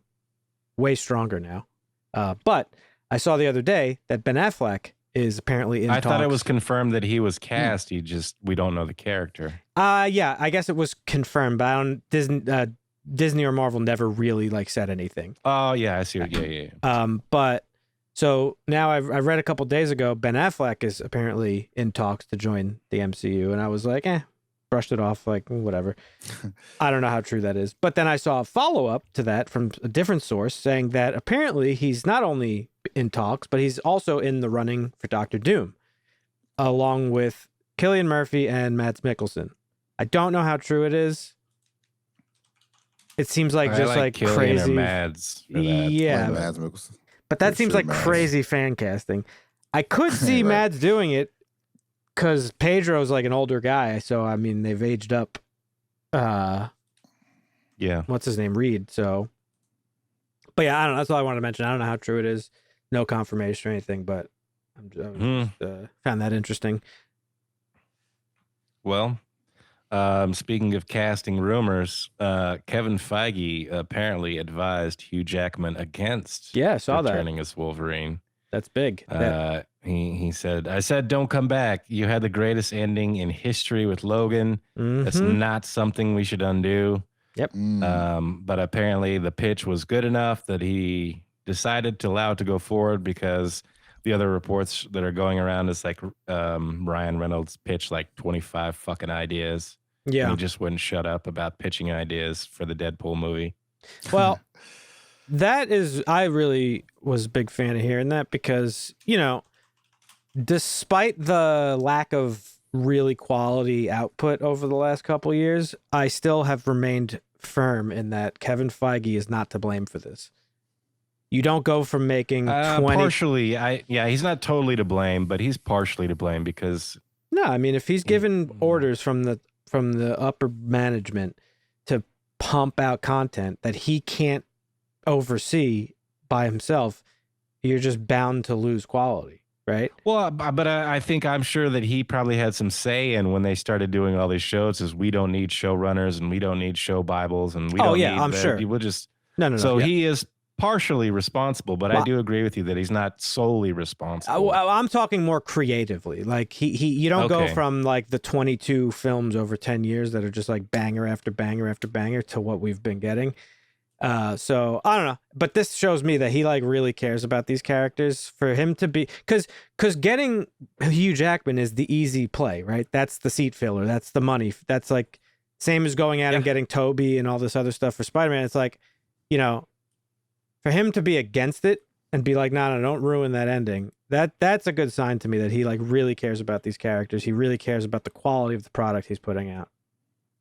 way stronger now. But I saw the other day that Ben Affleck is apparently in talks. I thought it was confirmed that he was cast. We don't know the character. Yeah, I guess it was confirmed, but Disney or Marvel never really like said anything. Oh yeah, I see. Yeah. But so now I read a couple days ago, Ben Affleck is apparently in talks to join the MCU, and I was like, brushed it off, like whatever. I don't know how true that is. But then I saw a follow-up to that from a different source saying that apparently he's not only in talks, but he's also in the running for Doctor Doom, along with Cillian Murphy and Mads Mikkelsen. I don't know how true it is. It seems like just like crazy. Or Mads for that. Yeah. Mads Mikkelsen. But that seems like crazy fan casting. I could see Mads doing it because Pedro's like an older guy. So, I mean, they've aged up. Yeah. What's his name? Reed. So, but yeah, I don't know. That's all I wanted to mention. I don't know how true it is. No confirmation or anything, but I just found that interesting. Well, Speaking of casting rumors, Kevin Feige apparently advised Hugh Jackman against Yeah, I saw that. returning as Wolverine. That's big. He said, I said, don't come back. You had the greatest ending in history with Logan. That's not something we should undo. Yep. But apparently the pitch was good enough that he decided to allow it to go forward because the other reports that are going around is like Ryan Reynolds pitched like 25 fucking ideas. Yeah. And he just wouldn't shut up about pitching ideas for the Deadpool movie. Well, I really was a big fan of hearing that because, despite the lack of really quality output over the last couple of years, I still have remained firm in that Kevin Feige is not to blame for this. You don't go from making 20... Partially, he's not totally to blame, but he's partially to blame because... No, I mean, if he's given orders from the upper management to pump out content that he can't oversee by himself, you're just bound to lose quality, right? Well, but I'm sure that he probably had some say in when they started doing all these shows is we don't need showrunners and we don't need show Bibles and we don't need... I'm sure. We'll just... No. So he is partially responsible, but I do agree with you that he's not solely responsible. I'm talking more creatively. Like you don't go from like the 22 films over 10 years that are just like banger after banger after banger to what we've been getting. So I don't know, but this shows me that he like really cares about these characters. For him to be, because getting Hugh Jackman is the easy play, right? That's the seat filler. That's the money. That's like same as going out and getting Toby and all this other stuff for Spider-Man. It's like, for him to be against it and be like, no, don't ruin that ending. That's a good sign to me that he like really cares about these characters. He really cares about the quality of the product he's putting out.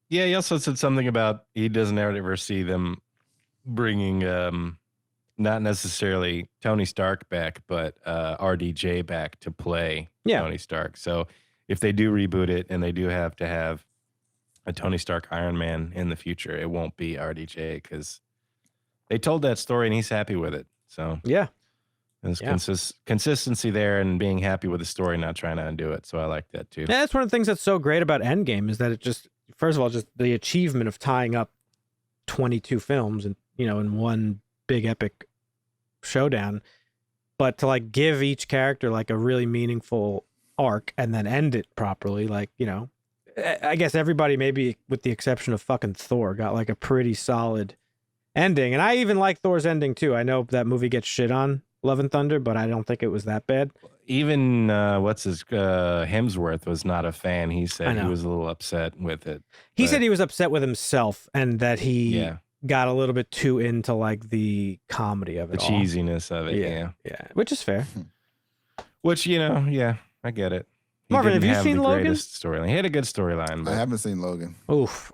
Yeah, he also said something about he doesn't ever see them bringing not necessarily Tony Stark back, but RDJ back to play Tony Stark. So if they do reboot it and they do have to have a Tony Stark Iron Man in the future, it won't be RDJ because they told that story and he's happy with it. So there's consistency there and being happy with the story, not trying to undo it. So I like that too. Yeah, that's one of the things that's so great about Endgame is that it just, first of all, just the achievement of tying up 22 films and, in one big epic showdown, but to like give each character like a really meaningful arc and then end it properly. Like, I guess everybody, maybe with the exception of fucking Thor, got like a pretty solid ending. And I even like Thor's ending too. I know that movie gets shit on, Love and Thunder, but I don't think it was that bad. Even Hemsworth was not a fan. He said he was a little upset with it. He said he was upset with himself and that he got a little bit too into like the comedy of it, the cheesiness of it. Yeah, which is fair. Which I get it. Marvin, have you seen Logan? Storyline. He had a good storyline. But... I haven't seen Logan. Oof.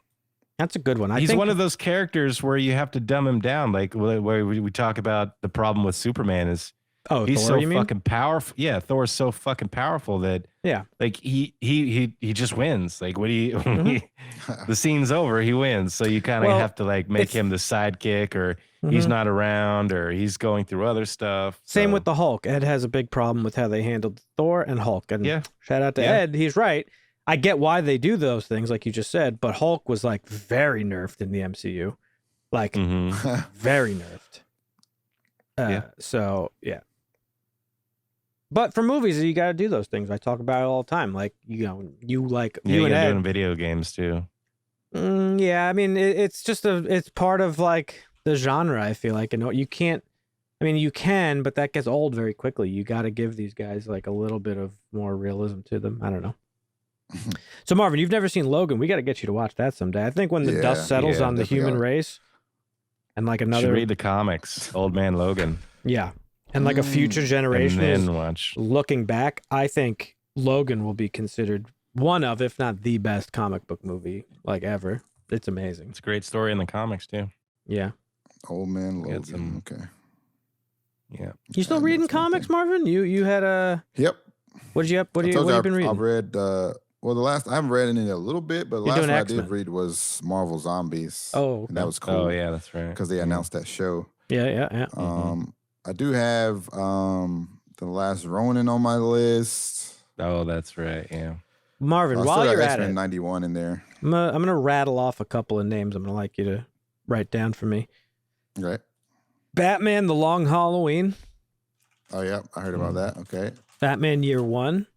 That's a good one. He's one of those characters where you have to dumb him down. Like where we talk about the problem with Superman is he's Thor, so fucking powerful. Yeah, Thor's so fucking powerful that like he just wins. Like when the scene's over, he wins. So you kind of have to like make him the sidekick, or he's not around, or he's going through other stuff. Same with the Hulk. Ed has a big problem with how they handled Thor and Hulk. And shout out to Ed. He's right. I get why they do those things, like you just said, but Hulk was like very nerfed in the MCU, like very nerfed. So yeah. But for movies, you got to do those things. I talk about it all the time. Like you and Ed doing video games too. Yeah, I mean it's just it's part of like the genre. I feel like, and you can't. I mean, you can, but that gets old very quickly. You got to give these guys like a little bit of more realism to them. I don't know. So Marvin, you've never seen Logan. We got to get you to watch that someday. I think when the dust settles on the human race, and like another, read the comics, Old Man Logan. Yeah, and like a future generation, and then watch. Looking back, I think Logan will be considered one of, if not the best comic book movie like ever. It's amazing. It's a great story in the comics too. Yeah. Old Man Logan. Okay. Yeah. You still reading comics, Marvin? You had a. Yep. What have you been reading? I've read. I haven't read it in a little bit, but the last one I did read was Marvel Zombies. Oh, okay. And that was cool. Oh yeah, that's right. Because they announced that show. Yeah. I do have The Last Ronin on my list. Oh, that's right. Yeah. Marvin, I while still got you're at X-Men it, 91 in there. I'm gonna rattle off a couple of names. I'm gonna like you to write down for me. Right. Batman: The Long Halloween. Oh yeah, I heard about that. Okay. Batman Year One.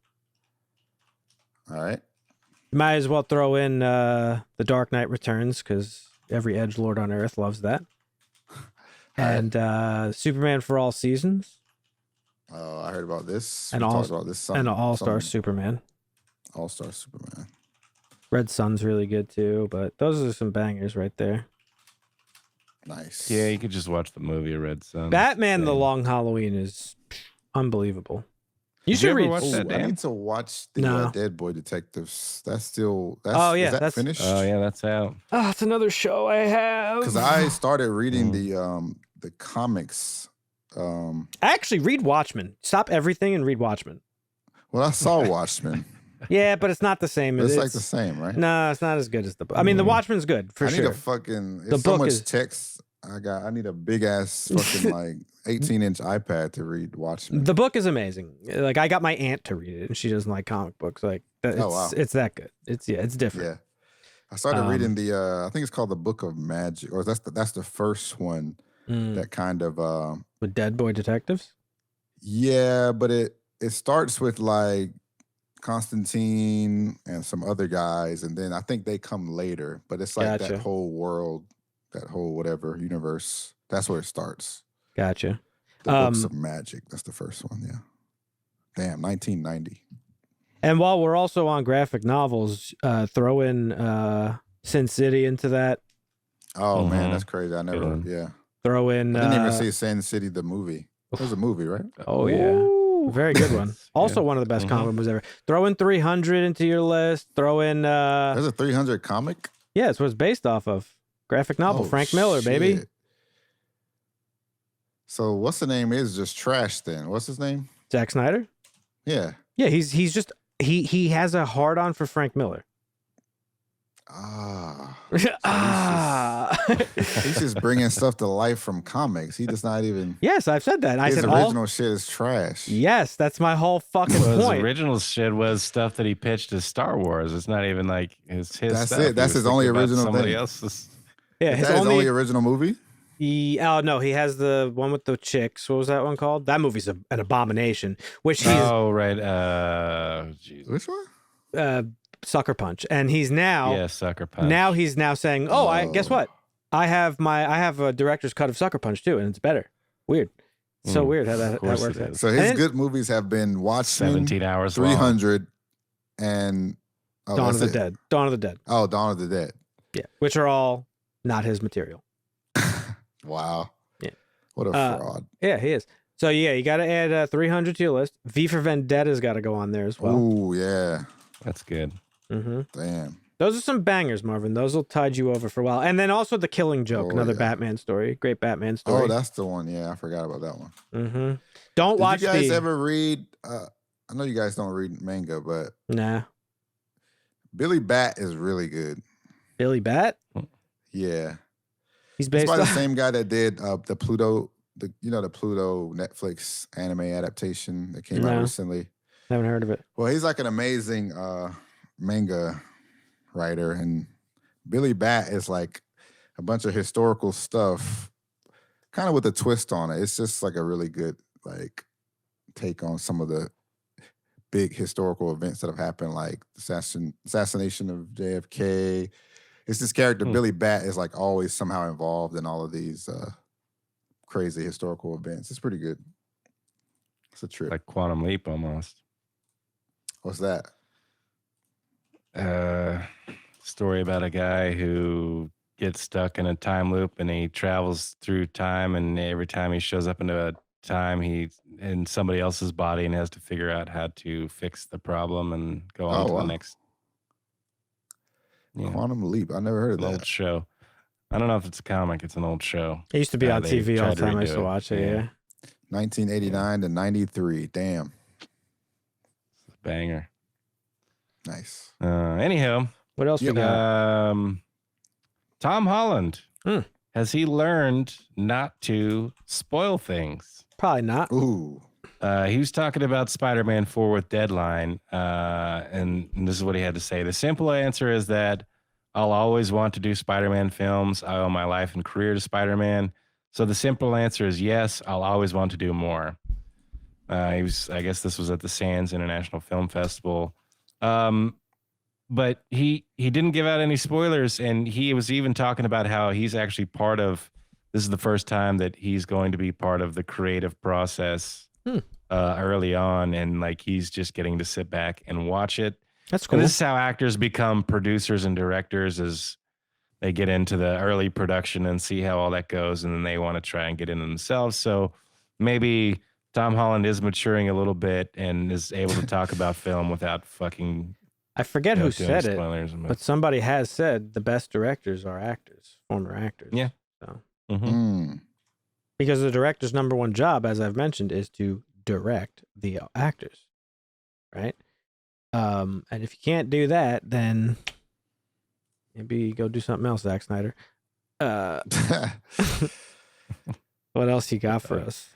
All right. You might as well throw in The Dark Knight Returns because every edgelord on Earth loves that. And Superman for All Seasons. Oh, I heard about this. And we All talked about this. and All-Star Superman. All-Star Superman. Red Sun's really good too, but those are some bangers right there. Nice. Yeah, you could just watch the movie Red Sun. Batman: The Same. Long Halloween is unbelievable. You Did should you ever read. watch that, I Dan? need to watch the No. Dead Boy Detectives. That's Oh, yeah, is that that's- finished? Oh yeah, that's out. Oh, it's another show I have. Because I started reading the comics. I actually read Watchmen. Stop everything and read Watchmen. Well, I saw Watchmen. Yeah, but it's not the same. It's like the same, right? No, it's not as good as the book. I mean, the Watchmen's good for I need sure. a fucking. The It's so book much is- text. I need a big ass fucking like 18-inch iPad to read Watchmen. The book is amazing. Like I got my aunt to read it, and she doesn't like comic books. Like it's, wow. it's that good. It's different. Yeah, I started reading the. I think it's called the Book of Magic, or that's the first one that kind of. With Dead Boy Detectives. Yeah, but it starts with like Constantine and some other guys, and then I think they come later. But it's like Gotcha. that whole world, that whole whatever universe. That's where it starts. Gotcha. The Books of Magic. That's the first one. Yeah. Damn, 1990. And while we're also on graphic novels, throw in Sin City into that. Oh man, Mhm. that's crazy. I never. one. Yeah, Throw in. I didn't even see Sin City the movie. There's a movie, right? Oh yeah, Ooh. very good one. Also Yeah. one of the best Mhm. comic movies ever. Throw in 300 into your list. Throw in. There's a 300 comic. Yeah, it's what it's based off of. Graphic novel. Oh, Frank Miller, baby. shit. So what's the name is just trash then? What's his name? Zack Snyder. Yeah. Yeah, he's just he has a hard on for Frank Miller. Ah. He's just bringing stuff to life from comics. He does not even. Yes, I've said that. I His said original shit is trash. Yes, that's my whole fucking Well, his point. original shit was stuff that he pitched as Star Wars. It's not even like his That's stuff. it. He That's was his only thinking about original somebody thing. else's. Yeah, Is his that his only. only original movie? Oh no, he has the one with the chicks. What was that one called? That movie's an abomination. Which he's Oh right. Jesus. Which one? Sucker Punch, and he's now Yeah, Sucker Punch. now he's now saying, "Oh, I guess Oh. what? I have a director's cut of Sucker Punch too, and it's better." Weird. So weird how that course works it out. is. So his And good movies have been Watchmen, 17 hours long. 300, and Dawn of that's the it. Dead. Dawn of the Dead. Oh, Dawn of the Dead. Yeah, which are all not his material. Wow. Yeah. What a fraud. Yeah, he is. So yeah, you got to add 300 to your list. V for Vendetta's got to go on there as well. Ooh, yeah. That's good. Mm-hmm. Damn. Those are some bangers, Marvin. Those will tide you over for a while. And then also The Killing Joke, Oh, another yeah. Batman story. Great Batman story. Oh, that's the one. Yeah, I forgot about that one. Mm-hmm. Don't watch Did you guys the... ever read? I know you guys don't read manga, but Nah. Billy Bat is really good. Billy Bat? Yeah, He's it's based by the on... same guy that did the Pluto, the Pluto Netflix anime adaptation that came out No. recently. Haven't heard of it. Well, he's like an amazing manga writer, and Billy Bat is like a bunch of historical stuff, kind of with a twist on it. It's just like a really good like take on some of the big historical events that have happened, like assassination of JFK. It's this character Billy Bat is like always somehow involved in all of these crazy historical events. It's pretty good. It's a trip. Like Quantum Leap almost. What's that? Story about a guy who gets stuck in a time loop and he travels through time, and every time he shows up into a time, he's in somebody else's body and has to figure out how to fix the problem and go on to wow. the next. Yeah, Quantum Leap. I never heard of an old that. show. I don't know if it's a comic. It's an old show. It used to be on They TV all tried the time. I redo used to it. watch it, yeah. 1989 to 93. Damn. Banger. Nice. Anyhow, What else we got? Tom Holland. Hmm. Has he learned not to spoil things? Probably not. Ooh. He was talking about Spider-Man 4 with Deadline, and this is what he had to say. The simple answer is that I'll always want to do Spider-Man films. I owe my life and career to Spider-Man. So the simple answer is yes, I'll always want to do more. I guess this was at the Sands International Film Festival. But he didn't give out any spoilers, and he was even talking about how he's actually part of, this is the first time that he's going to be part of the creative process early on, and like he's just getting to sit back and watch it. That's cool. And this is how actors become producers and directors, as they get into the early production and see how all that goes, and then they want to try and get in themselves. So maybe Tom Holland is maturing a little bit and is able to talk about film without fucking... I forget who said it, spoilers, but somebody has said the best directors are actors, former actors. Yeah. So. Because the director's number one job, as I've mentioned, is to direct the actors, right? And if you can't do that, then maybe go do something else, Zack Snyder. What else you got for us?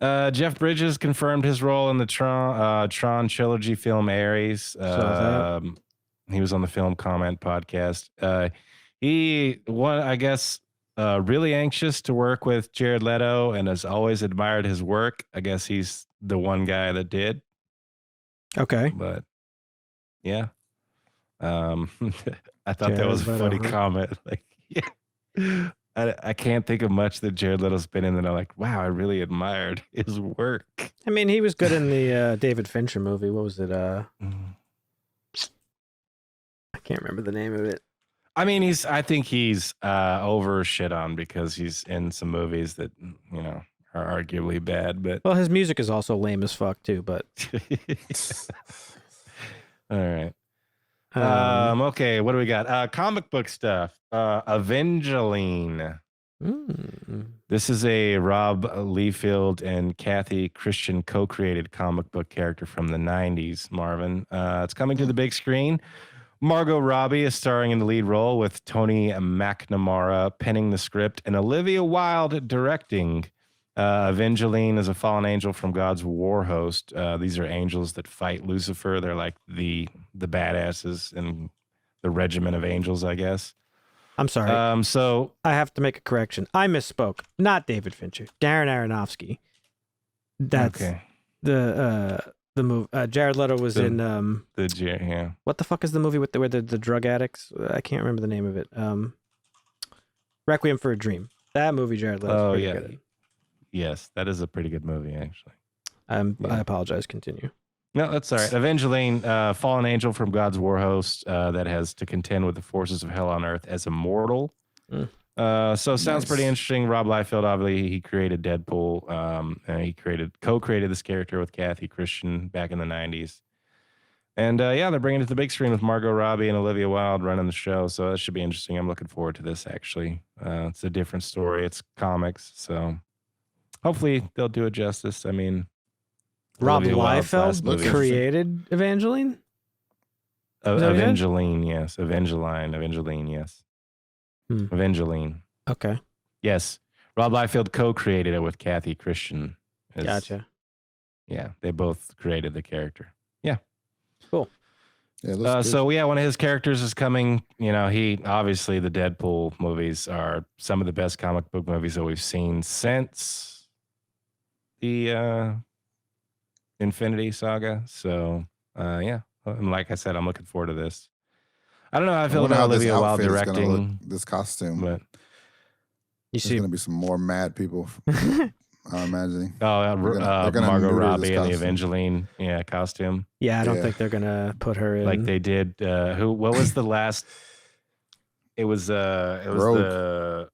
Jeff Bridges confirmed his role in the Tron trilogy film Ares. He was on the Film Comment podcast. I guess, really anxious to work with Jared Leto and has always admired his work. I guess he's the one guy that did. Okay. But yeah. I thought Jared that was a funny Leto, huh? comment. Like, yeah. I can't think of much that Jared Leto's been in that I'm like, wow, I really admired his work. I mean, he was good in the David Fincher movie. What was it? I can't remember the name of it. I mean, I think he's over shit on because he's in some movies that, you know, are arguably bad, but Well, his music is also lame as fuck too, but all right. Okay, what do we got? Comic book stuff. Evangeline. This is a Rob Liefeld and Kathy Christian co-created comic book character from the 90s, Marvin. It's coming to the big screen. Margot Robbie is starring in the lead role with Tony McNamara penning the script and Olivia Wilde directing. Evangeline is a fallen angel from God's war host. These are angels that fight Lucifer. They're like the badasses in the regiment of angels, I guess. I'm sorry. So I have to make a correction. I misspoke. Not David Fincher. Darren Aronofsky. That's okay. The movie. Jared Leto was in Yeah. what the fuck is the movie with where the drug addicts? I can't remember the name of it. Requiem for a Dream. That movie Jared Leto. Oh yeah. Good. Yes, that is a pretty good movie, actually. I apologize. Continue. No, that's all right. Evangeline, fallen angel from God's war host that has to contend with the forces of hell on earth as a mortal. So sounds pretty interesting. Rob Liefeld, obviously, he created Deadpool. And he co-created this character with Kathy Christian back in the 90s. And they're bringing it to the big screen with Margot Robbie and Olivia Wilde running the show. So that should be interesting. I'm looking forward to this, actually. It's a different story. It's comics, so hopefully they'll do it justice. I mean, Rob Olivia Wilde's last Liefeld movie. created Evangeline? Evangeline, yes. Evangeline, yes. Evangeline. Okay. Yes. Rob Liefeld co-created it with Kathy Christian. Gotcha. Yeah, they both created the character. Yeah. Cool. Yeah, one of his characters is coming. You know, obviously the Deadpool movies are some of the best comic book movies that we've seen since the Infinity Saga. So, and like I said, I'm looking forward to this. I don't know how I feel about Olivia Wilde directing this costume, but there's going to be some more mad people. I'm imagining. Margot Robbie and the Evangeline, costume. Yeah, I don't think they're gonna put her in like they did. What was the last? It was Rogue.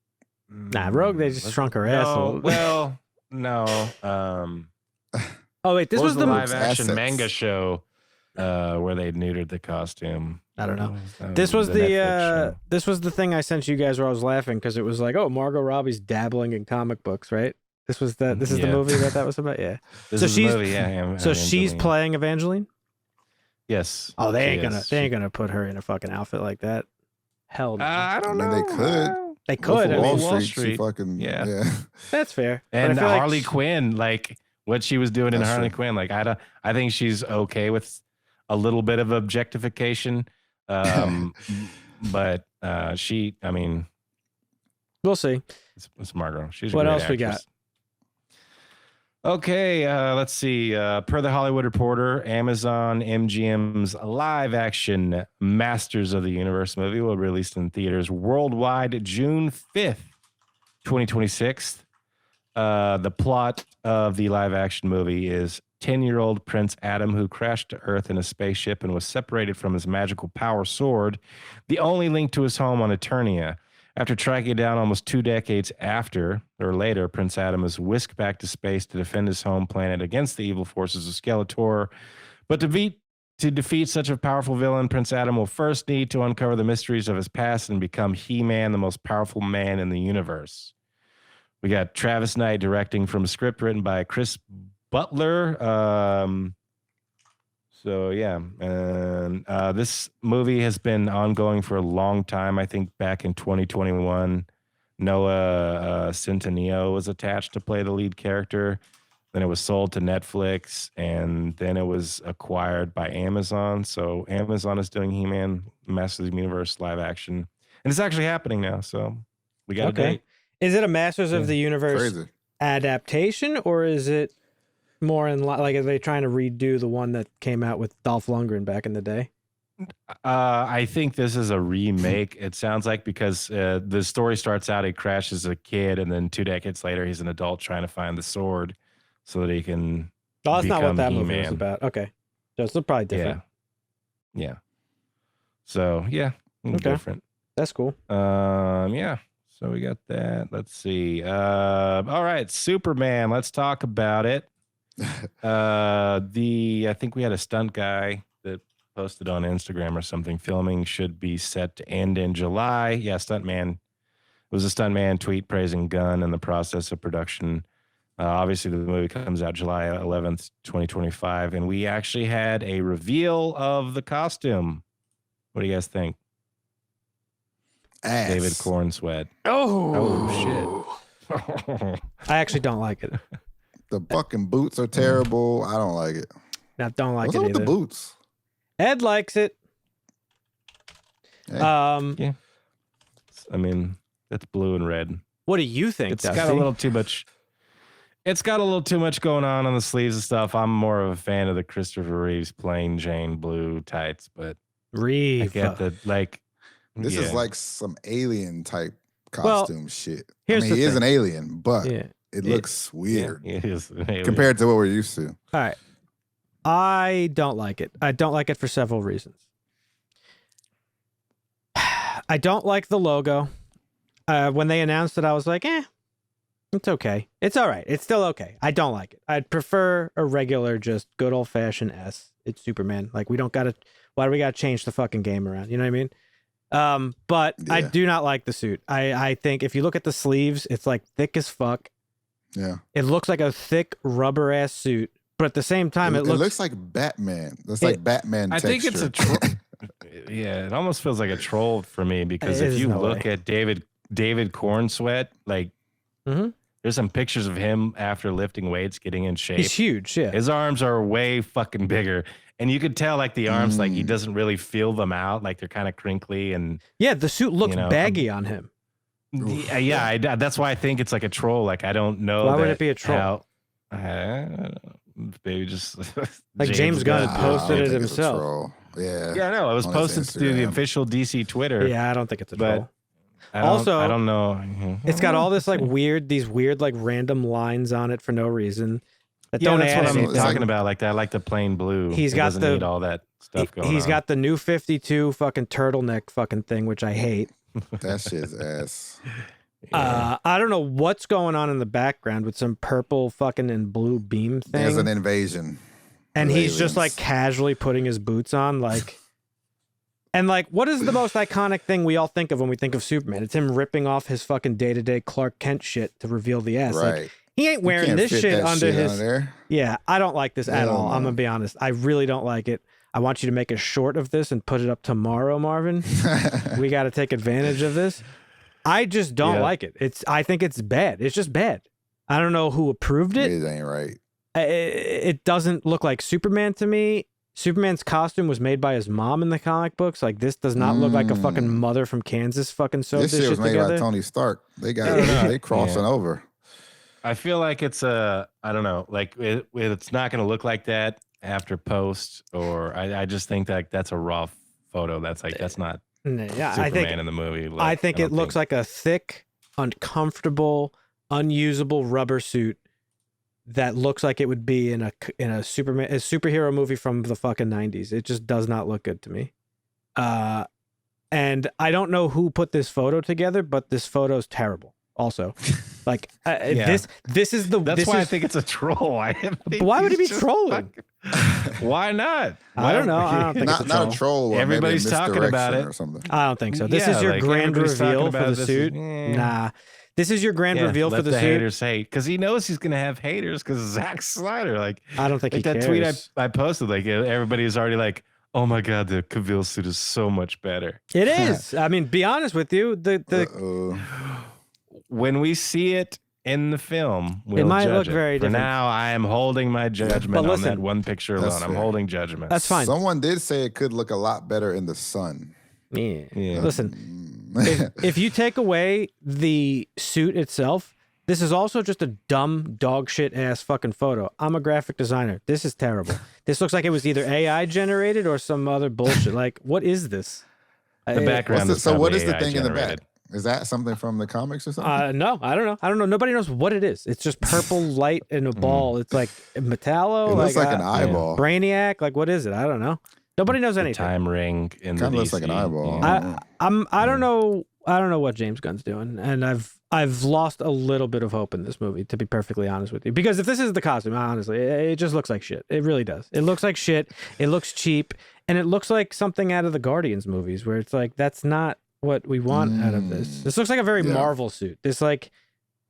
Rogue. They just shrunk her ass. Well, no. Oh wait, this was the live action manga show where they neutered the costume. I don't know. This was this was the thing I sent you guys where I was laughing because it was like, oh, Margot Robbie's dabbling in comic books, right? This is the movie that was about. Yeah. She's playing Evangeline. Yes. Oh, they ain't gonna put her in a fucking outfit like that. Hell no. I don't know. They could. They could. Wall Street. Yeah. That's fair. And Harley Quinn, like what she was doing in That's Harley true. Quinn. Like I think she's okay with a little bit of objectification. But she, I mean, We'll see. it's Margot. She's a What great else we actress. Okay, let's see. Per the Hollywood Reporter, Amazon MGM's live-action Masters of the Universe movie will be released in theaters worldwide June 5th, 2026. The plot of the live-action movie is 10-year-old Prince Adam, who crashed to Earth in a spaceship and was separated from his magical power sword, the only link to his home on Eternia. After tracking it down almost 2 decades later, Prince Adam is whisked back to space to defend his home planet against the evil forces of Skeletor. But to defeat such a powerful villain, Prince Adam will first need to uncover the mysteries of his past and become He-Man, the most powerful man in the universe. We got Travis Knight directing from a script written by Chris Butler. So yeah, and this movie has been ongoing for a long time. I think back in 2021, Noah Centineo was attached to play the lead character. Then it was sold to Netflix, and then it was acquired by Amazon. So Amazon is doing He-Man Masters of the Universe live action, and it's actually happening now. So we got a date. Is it a Masters of the Universe Crazy. adaptation, or is it more in like, are they trying to redo the one that came out with Dolph Lundgren back in the day? I think this is a remake. It sounds like, because the story starts out, he crashes as a kid, and then 2 decades later, he's an adult trying to find the sword so that he can. Oh, that's not what that become movie was He-Man. about. Okay, so it's probably different. Yeah. So yeah, different. That's cool. Yeah. So we got that. Let's see. All right, Superman. Let's talk about it. I think we had a stunt guy that posted on Instagram or something. Filming should be set to end in July. Yeah, stuntman. It was a stuntman tweet praising Gunn and the process of production. Obviously, the movie comes out July 11th, 2025, and we actually had a reveal of the costume. What do you guys think? Ass. David Cornsweat. Oh shit. I actually don't like it. The fucking boots are terrible. I don't like it. I don't like What's it up with either. the boots? Ed likes it. Hey. Yeah. I mean, that's blue and red. What do you think, It's Dusty? got a little too much. It's got a little too much going on the sleeves and stuff. I'm more of a fan of the Christopher Reeves plain Jane blue tights, but Reeve. I get that. Like, This yeah. is like some alien type Well, costume shit. here's I mean, the he is thing. an alien, but Yeah. it looks weird Yeah, it is an alien. compared to what we're used to. All right. I don't like it. I don't like it for several reasons. I don't like the logo. When they announced it, I was like, it's okay. It's all right. It's still okay. I don't like it. I'd prefer a regular, just good old fashioned S. It's Superman. Like, we don't got to, why do we got to change the fucking game around? You know what I mean? But I Yeah. do not like the suit. I think if you look at the sleeves, it's like thick as fuck. Yeah. It looks like a thick rubber ass suit, but at the same time, it looks like Batman. That's like Batman I texture. think it's a troll. Yeah, it almost feels like a troll for me, because It if is you no look way. at David Cornsweat, like, Mhm. there's some pictures of him after lifting weights, getting in shape. he's huge. Yeah. His arms are way fucking bigger. And you could tell, like, the arms, like, he Mm. doesn't really feel them out. Like, they're kind of crinkly. And Yeah, the suit looks You know, baggy on him. that's why I think it's like a troll. Like, I don't know. Why would that it be a troll? Maybe just Like James Gunn Gunn posted I it don't think it's a himself. troll. Yeah. Yeah, no, it was On his posted to the Instagram. official DC Twitter. Yeah, I don't think it's a But- troll. I don't- Also, I don't know. It's got all this like these weird like random lines on it for no reason that Yeah, don't that's add what I'm anything. talking about. Like that, I like the plain blue. He's It got doesn't the- need all that stuff going on. He's got the new 52 fucking turtleneck fucking thing, which I hate. That shit's ass. I don't know what's going on in the background with some purple fucking and blue beam There's thing. an invasion. And of he's just like aliens. casually putting his boots on, like. And like, what is the most iconic thing we all think of when we think of Superman? It's him ripping off his fucking day-to-day Clark Kent shit to reveal the S. Right. Like, he ain't You wearing can't this fit shit that under his. under there. Yeah, I don't like this at Hell all. I'm no. gonna be honest. I really don't like it. I want you to make a short of this and put it up tomorrow, Marvin. We got to take advantage of this. I just don't Yeah. like it. I think it's bad. It's just bad. I don't know who approved it. It ain't right. It doesn't look like Superman to me. Superman's costume was made by his mom in the comic books. Like, this does not look like a fucking mother from Kansas fucking sewed this shit was made together. by Tony Stark. They crossing over. I feel like it's I don't know, like it's not going to look like that after post, or I just think that that's a raw photo. That's not Superman in the movie. Like, I think it looks like a thick, uncomfortable, unusable rubber suit that looks like it would be in a superhero movie from the fucking 90s. It just does not look good to me. And I don't know who put this photo together, but this photo is terrible. Also, like this is the. That's why I think it's a troll. Why would he be trolling? Why not? I don't know. I don't think it's not a troll. Everybody's talking about it or something. I don't think so. This is your grand reveal for the suit. Nah. This is your grand reveal for the suit. Haters hate, because he knows he's gonna have haters because Zack Snyder. Like, I don't think he cares. That tweet I posted, like everybody's already like, "Oh my god, the Cavill suit is so much better." It is. I mean, be honest with you, when we see it in the film, it might look very different. For now, I am holding my judgment on that one picture alone. I'm holding judgment. That's fine. Someone did say it could look a lot better in the sun. Yeah. Listen. If you take away the suit itself, this is also just a dumb dog shit ass fucking photo. I'm a graphic designer. This is terrible. This looks like it was either AI generated or some other bullshit. Like, what is this? The background is so what is the AI thing generated. in the back? Is that something from the comics or something? No, I don't know. Nobody knows what it is. It's just purple light in a ball. It's like metallo. It looks like an eyeball. Brainiac. Like, what is it? I don't know. Nobody knows anything. Time ring in the kind of looks like an eyeball. I don't know. I don't know what James Gunn's doing, and I've lost a little bit of hope in this movie, to be perfectly honest with you. Because if this is the costume, honestly, it just looks like shit. It really does. It looks like shit. It looks cheap, and it looks like something out of the Guardians movies, where it's like, that's not what we want out of this. This looks like a very Marvel suit. This like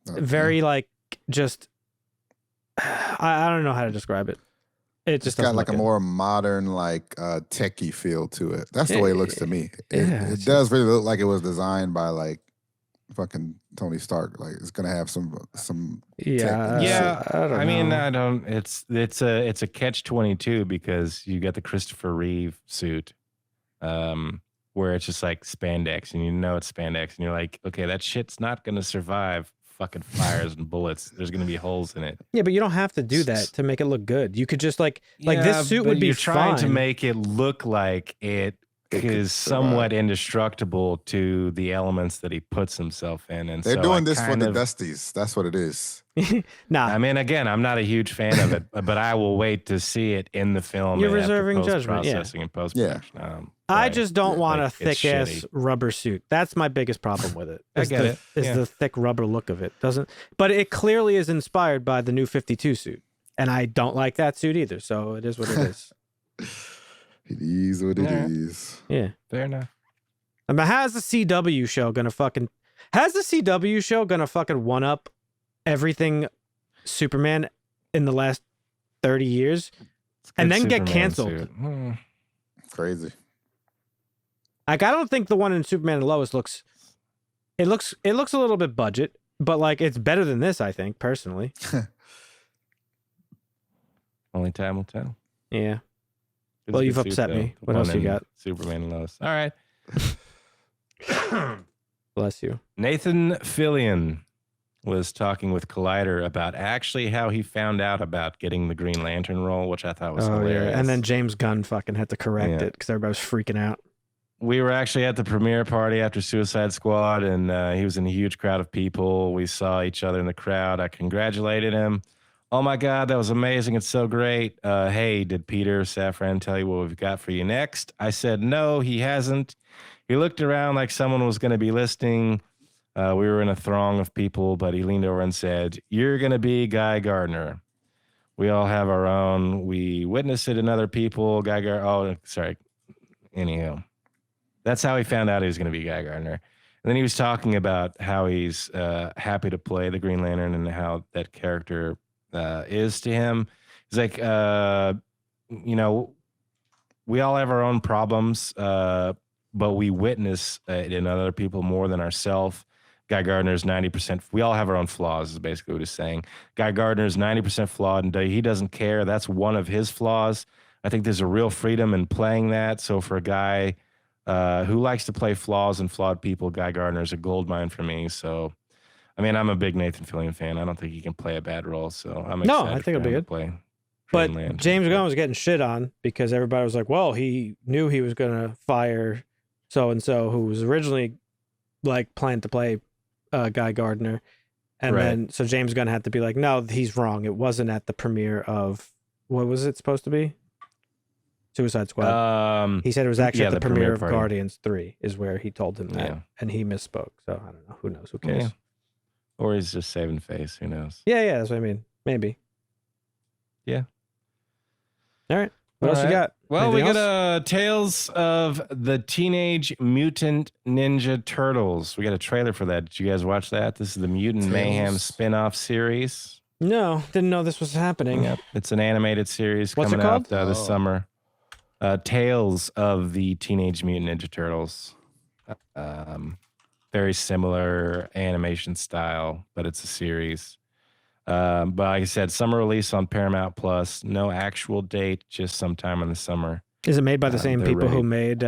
very like just I don't know how to describe it. It just got like a more modern, like techie feel to it. That's the way it looks to me. It does really look like it was designed by like fucking Tony Stark. Like, it's gonna have some I mean, I don't. It's a catch-22 because you got the Christopher Reeve suit, where it's just like spandex, and you know it's spandex, and you're like, okay, that shit's not gonna survive fucking fires and bullets. There's gonna be holes in it. Yeah, but you don't have to do that to make it look good. You could just like this suit would be trying to make it look like it is somewhat indestructible to the elements that he puts himself in. And they're doing this for the Dusties. That's what it is. Nah. I mean, again, I'm not a huge fan of it, but I will wait to see it in the film. You're reserving judgment. Processing and post-production. Yeah. I just don't want a thick ass rubber suit. That's my biggest problem with it. I get it. Is the thick rubber look of it. But it clearly is inspired by the new 52 suit. And I don't like that suit either. So it is what it is. It is what it is. Yeah. Fair enough. I mean, how's the CW show gonna fucking one up everything Superman in the last 30 years and then get canceled? Crazy. Like, I don't think the one in Superman and Lois looks a little bit budget, but like, it's better than this, I think, personally. Only time will tell. Yeah. Well, you've upset me. What else you got? Superman and Lois. All right. Bless you. Nathan Fillion was talking with Collider about actually how he found out about getting the Green Lantern role, which I thought was hilarious. Yeah. And then James Gunn fucking had to correct it because everybody was freaking out. We were actually at the premiere party after Suicide Squad, and he was in a huge crowd of people. We saw each other in the crowd. I congratulated him. Oh my God, that was amazing. It's so great. Hey, did Peter Safran tell you what we've got for you next? I said, no, he hasn't. He looked around like someone was going to be listening. We were in a throng of people, but he leaned over and said, you're going to be Guy Gardner. We all have our own. We witnessed it in other people. Guy Gardner. Oh, sorry. Anyhow, that's how he found out he was going to be Guy Gardner. And then he was talking about how he's happy to play the Green Lantern and how that character is to him. He's like, you know, we all have our own problems, but we witness it in other people more than ourselves. Guy Gardner's 90%. We all have our own flaws, is basically what he's saying. Guy Gardner's 90% flawed, and he doesn't care. That's one of his flaws. I think there's a real freedom in playing that. So for a guy who likes to play flaws and flawed people, Guy Gardner's a gold mine for me. So, I mean, I'm a big Nathan Fillion fan. I don't think he can play a bad role. So I'm excited. No, I think it'll be good. Play. But James Gunn was getting shit on because everybody was like, well, he knew he was going to fire so-and-so who was originally like planned to play Guy Gardner. And then, so James Gunn had to be like, no, he's wrong. It wasn't at the premiere of, what was it supposed to be? Suicide Squad. He said it was actually at the premiere of Guardians 3 is where he told him that. And he misspoke. So I don't know. Who knows? Who cares? Yeah. Or he's just saving face. Who knows? Yeah, that's what I mean. Maybe. Yeah. All right. What else you got? Well, we got Tales of the Teenage Mutant Ninja Turtles. We got a trailer for that. Did you guys watch that? This is the Mutant Mayhem spin-off series. No, didn't know this was happening. Yep. It's an animated series coming out this summer. Tales of the Teenage Mutant Ninja Turtles. Very similar animation style, but it's a series. But like I said, summer release on Paramount Plus. No actual date, just sometime in the summer. Is it made by the same people who made...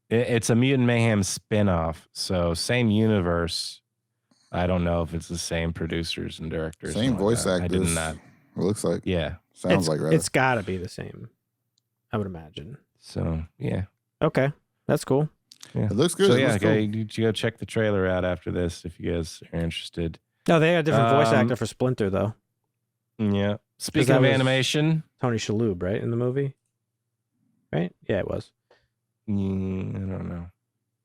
It's a Mutant Mayhem spinoff, so same universe. I don't know if it's the same producers and directors. Same voice actors. I did not. It looks like. Yeah. Sounds like rather. It's got to be the same, I would imagine. So, yeah. Okay. That's cool. Yeah. It looks good. So, yeah, you go check the trailer out after this if you guys are interested. No, they had a different voice actor for Splinter, though. Yeah. Speaking of animation. Tony Shalhoub, right, in the movie? Right? Yeah, it was. I don't know.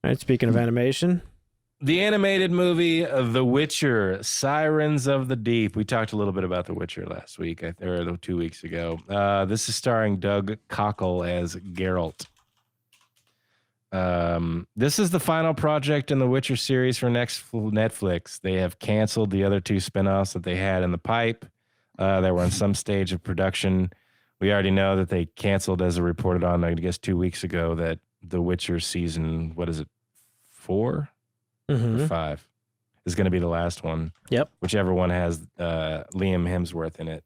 All right, speaking of animation. The animated movie The Witcher, Sirens of the Deep. We talked a little bit about The Witcher last week, or 2 weeks ago. This is starring Doug Cockle as Geralt. This is the final project in the Witcher series for Netflix. They have canceled the other two spinoffs that they had in the pipe. That were in some stage of production. We already know that they canceled, as reported on, I guess, 2 weeks ago, that The Witcher season, 4 or 5, is going to be the last one. Yep. Whichever one has Liam Hemsworth in it.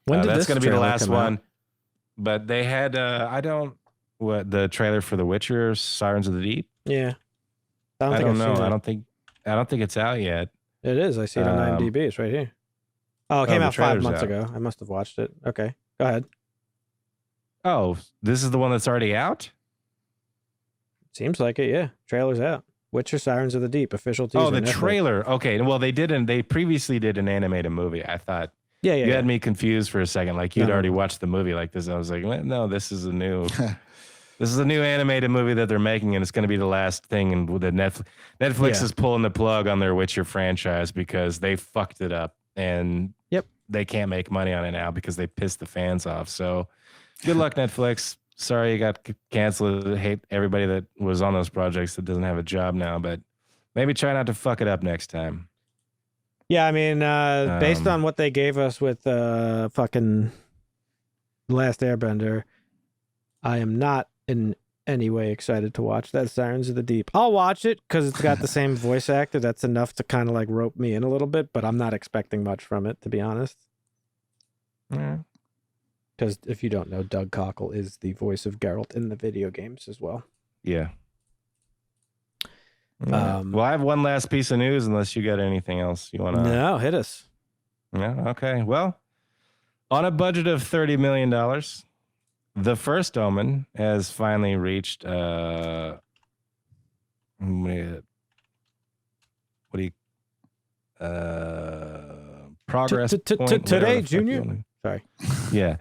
When did that's going to be the last one. But they had, the trailer for The Witcher, Sirens of the Deep? Yeah. I don't know. I don't think it's out yet. It is. I see it on IMDb. It's right here. Oh, it came out 5 months ago. I must have watched it. Okay. Go ahead. Oh, this is the one that's already out? Seems like it, yeah. Trailer's out. Witcher Sirens of the Deep, official teaser. Oh, the Netflix. trailer. Okay. Well, they previously did an animated movie. I thought. Yeah. You had me confused for a second. Like you'd already watched the movie like this. I was like, no, this is a new this is a new animated movie that they're making, and it's going to be the last thing. And the Netflix is pulling the plug on their Witcher franchise because they fucked it up. And they can't make money on it now because they pissed the fans off. So good luck, Netflix. Sorry you got canceled. I hate everybody that was on those projects that doesn't have a job now, but maybe try not to fuck it up next time. Yeah, I mean, based on what they gave us with fucking Last Airbender, I am not in any way excited to watch that Sirens of the Deep. I'll watch it because it's got the same voice actor. That's enough to kind of like rope me in a little bit, but I'm not expecting much from it, to be honest. Because if you don't know, Doug Cockle is the voice of Geralt in the video games as well. Yeah. Well, I have one last piece of news unless you got anything else you want to... No, hit us. Yeah, okay. Well, on a budget of $30 million... The first Omen has finally reached progress point. Today, Junior. Sorry. Yeah.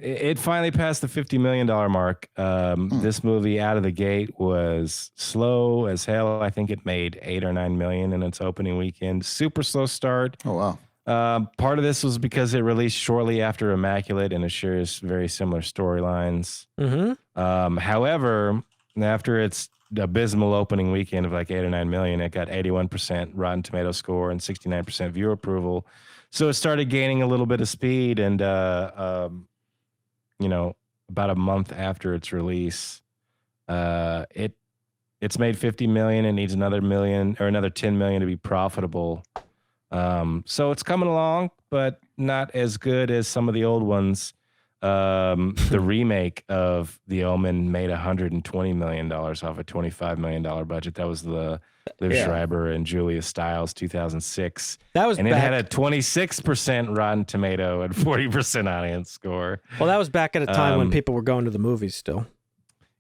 It finally passed the $50 million mark. This movie out of the gate was slow as hell. I think it made $8 or $9 million in its opening weekend. Super slow start. Oh, wow. Part of this was because it released shortly after Immaculate, and it shares very similar storylines. However, after its abysmal opening weekend of like 8 or 9 million, it got 81% Rotten Tomato score and 69% viewer approval. So it started gaining a little bit of speed, and about a month after its release, it It's made 50 million and needs another million or another 10 million to be profitable. So it's coming along, but not as good as some of the old ones. The remake of The Omen made $120 million off a $25 million budget. That was the Liv Schreiber and Julia Stiles 2006. That was and it had a 26% Rotten Tomato and 40% audience score. Well, that was back at a time when people were going to the movies still.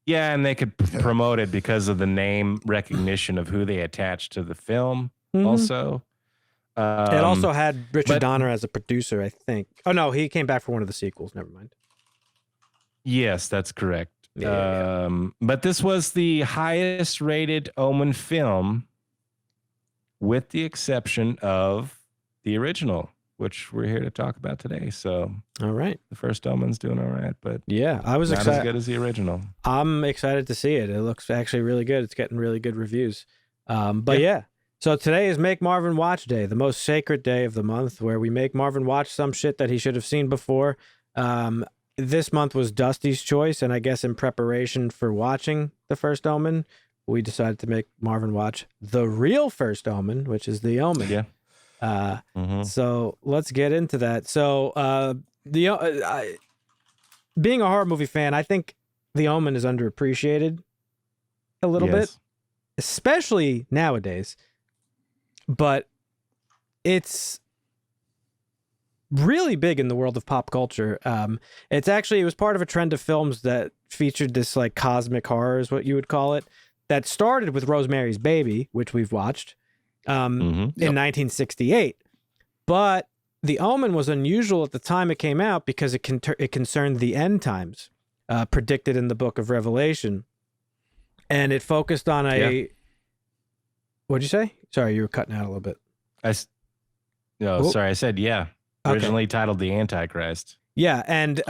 Yeah, and they could promote it because of the name recognition of who they attached to the film also. It also had Richard Donner as a producer, I think. Oh, no, he came back for one of the sequels. Never mind. Yes, that's correct. Yeah. But this was the highest rated Omen film, with the exception of the original, which we're here to talk about today. So, all right, the first Omen's doing all right, but yeah, I was not excited. as good as the original. I'm excited to see it. It looks actually really good. It's getting really good reviews. But yeah. So today is Make Marvin Watch Day, the most sacred day of the month, where we make Marvin watch some shit that he should have seen before. This month was Dusty's choice, and I guess in preparation for watching the first Omen, we decided to make Marvin watch the real first Omen, which is The Omen. Yeah. So let's get into that. So being a horror movie fan, I think The Omen is underappreciated a little bit, especially nowadays. But it's really big in the world of pop culture. It was part of a trend of films that featured this like cosmic horror is what you would call it, that started with Rosemary's Baby, which we've watched in 1968. But The Omen was unusual at the time it came out because it concerned the end times predicted in the book of Revelation. And it focused on What'd you say? Sorry, you were cutting out a little bit. Sorry. I said, originally titled The Antichrist. Yeah. And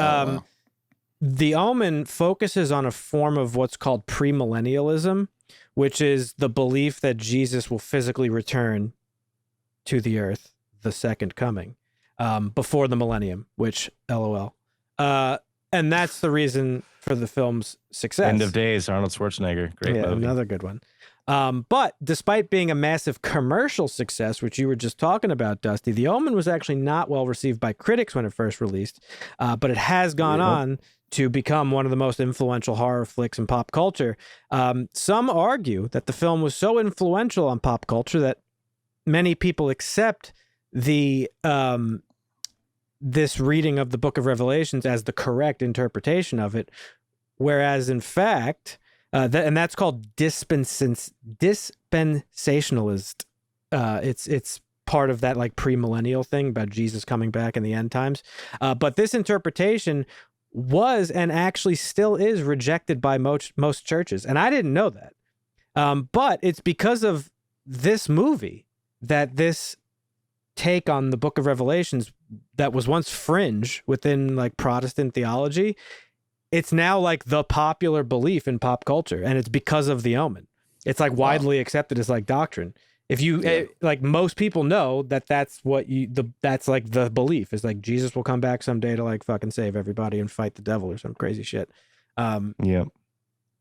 The Omen focuses on a form of what's called premillennialism, which is the belief that Jesus will physically return to the earth, the second coming, before the millennium, which LOL. And that's the reason for the film's success. End of Days, Arnold Schwarzenegger. Great movie. Another good one. But despite being a massive commercial success, which you were just talking about, Dusty, The Omen was actually not well received by critics when it first released, but it has gone on to become one of the most influential horror flicks in pop culture. Some argue that the film was so influential on pop culture that many people accept the this reading of the Book of Revelations as the correct interpretation of it, whereas in fact... and that's called dispensationalist. It's part of that like premillennial thing about Jesus coming back in the end times. But this interpretation was and actually still is rejected by most churches, and I didn't know that. But it's because of this movie that this take on the Book of Revelations that was once fringe within like Protestant theology. It's now like the popular belief in pop culture, and it's because of The Omen. It's like widely accepted as like doctrine. If you like, most people know that that's what that's like the belief is like Jesus will come back someday to like fucking save everybody and fight the devil or some crazy shit.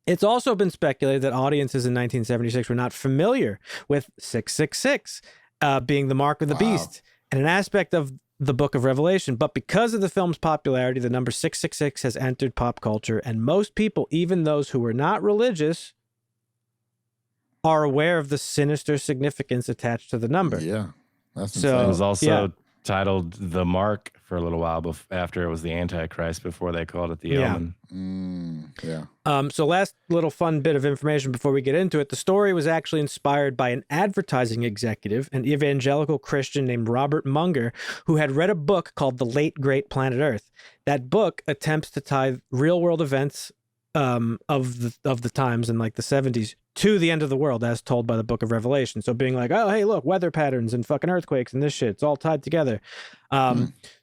It's also been speculated that audiences in 1976 were not familiar with 666 being the mark of the beast and an aspect of the Book of Revelation, but because of the film's popularity, the number 666 has entered pop culture, and most people, even those who are not religious, are aware of the sinister significance attached to the number. Yeah, that's So insane. it was also titled The Mark for a little while after it was The Antichrist, before they called it The Omen. So last little fun bit of information before we get into it. The story was actually inspired by an advertising executive, an evangelical Christian named Robert Munger, who had read a book called The Late Great Planet Earth. That book attempts to tie real world events of the times in like the 70s to the end of the world as told by the Book of Revelation. So being like, oh, hey, look, weather patterns and fucking earthquakes and this shit, it's all tied together.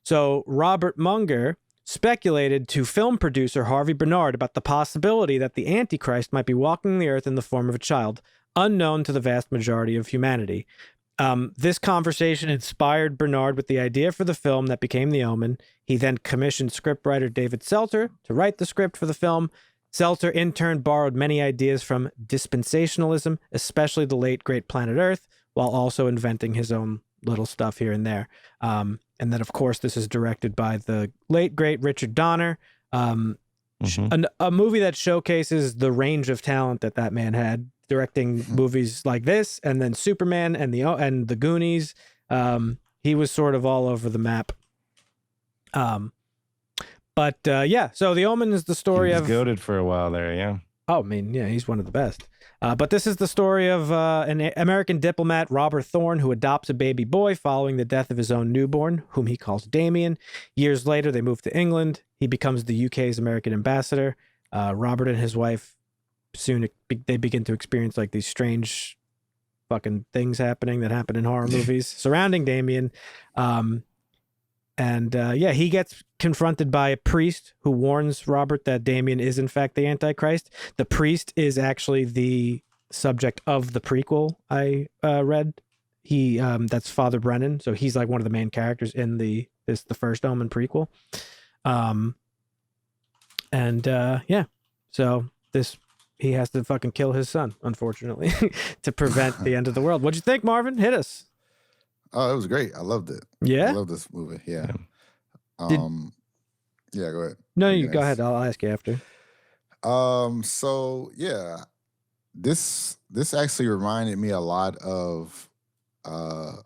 So Robert Munger speculated to film producer Harvey Bernard about the possibility that the Antichrist might be walking the earth in the form of a child, unknown to the vast majority of humanity. This conversation inspired Bernard with the idea for the film that became The Omen. He then commissioned scriptwriter David Seltzer to write the script for the film. Seltzer in turn borrowed many ideas from dispensationalism, especially the late great Planet Earth, while also inventing his own little stuff here and there. And then, of course, this is directed by the late great Richard Donner. A movie that showcases the range of talent that man had, directing movies like this, and then Superman and the Goonies. He was sort of all over the map. But so The Omen is the story of goated for a while there, yeah. Oh, I mean, yeah, he's one of the best. But this is the story of an American diplomat, Robert Thorn, who adopts a baby boy following the death of his own newborn, whom he calls Damien. Years later, they move to England. He becomes the UK's American ambassador. Robert and his wife they begin to experience like these strange fucking things happening that happen in horror movies surrounding Damien. He gets confronted by a priest who warns Robert that Damien is in fact the Antichrist. The priest is actually the subject of the prequel I read. That's Father Brennan, so he's like one of the main characters in the first Omen prequel. So he has to fucking kill his son, unfortunately, to prevent the end of the world. What'd you think, Marvin? Hit us. Oh, it was great. I loved it. Yeah? I love this movie. Yeah. Go ahead. No, you go ahead. I'll ask you after. This actually reminded me a lot of the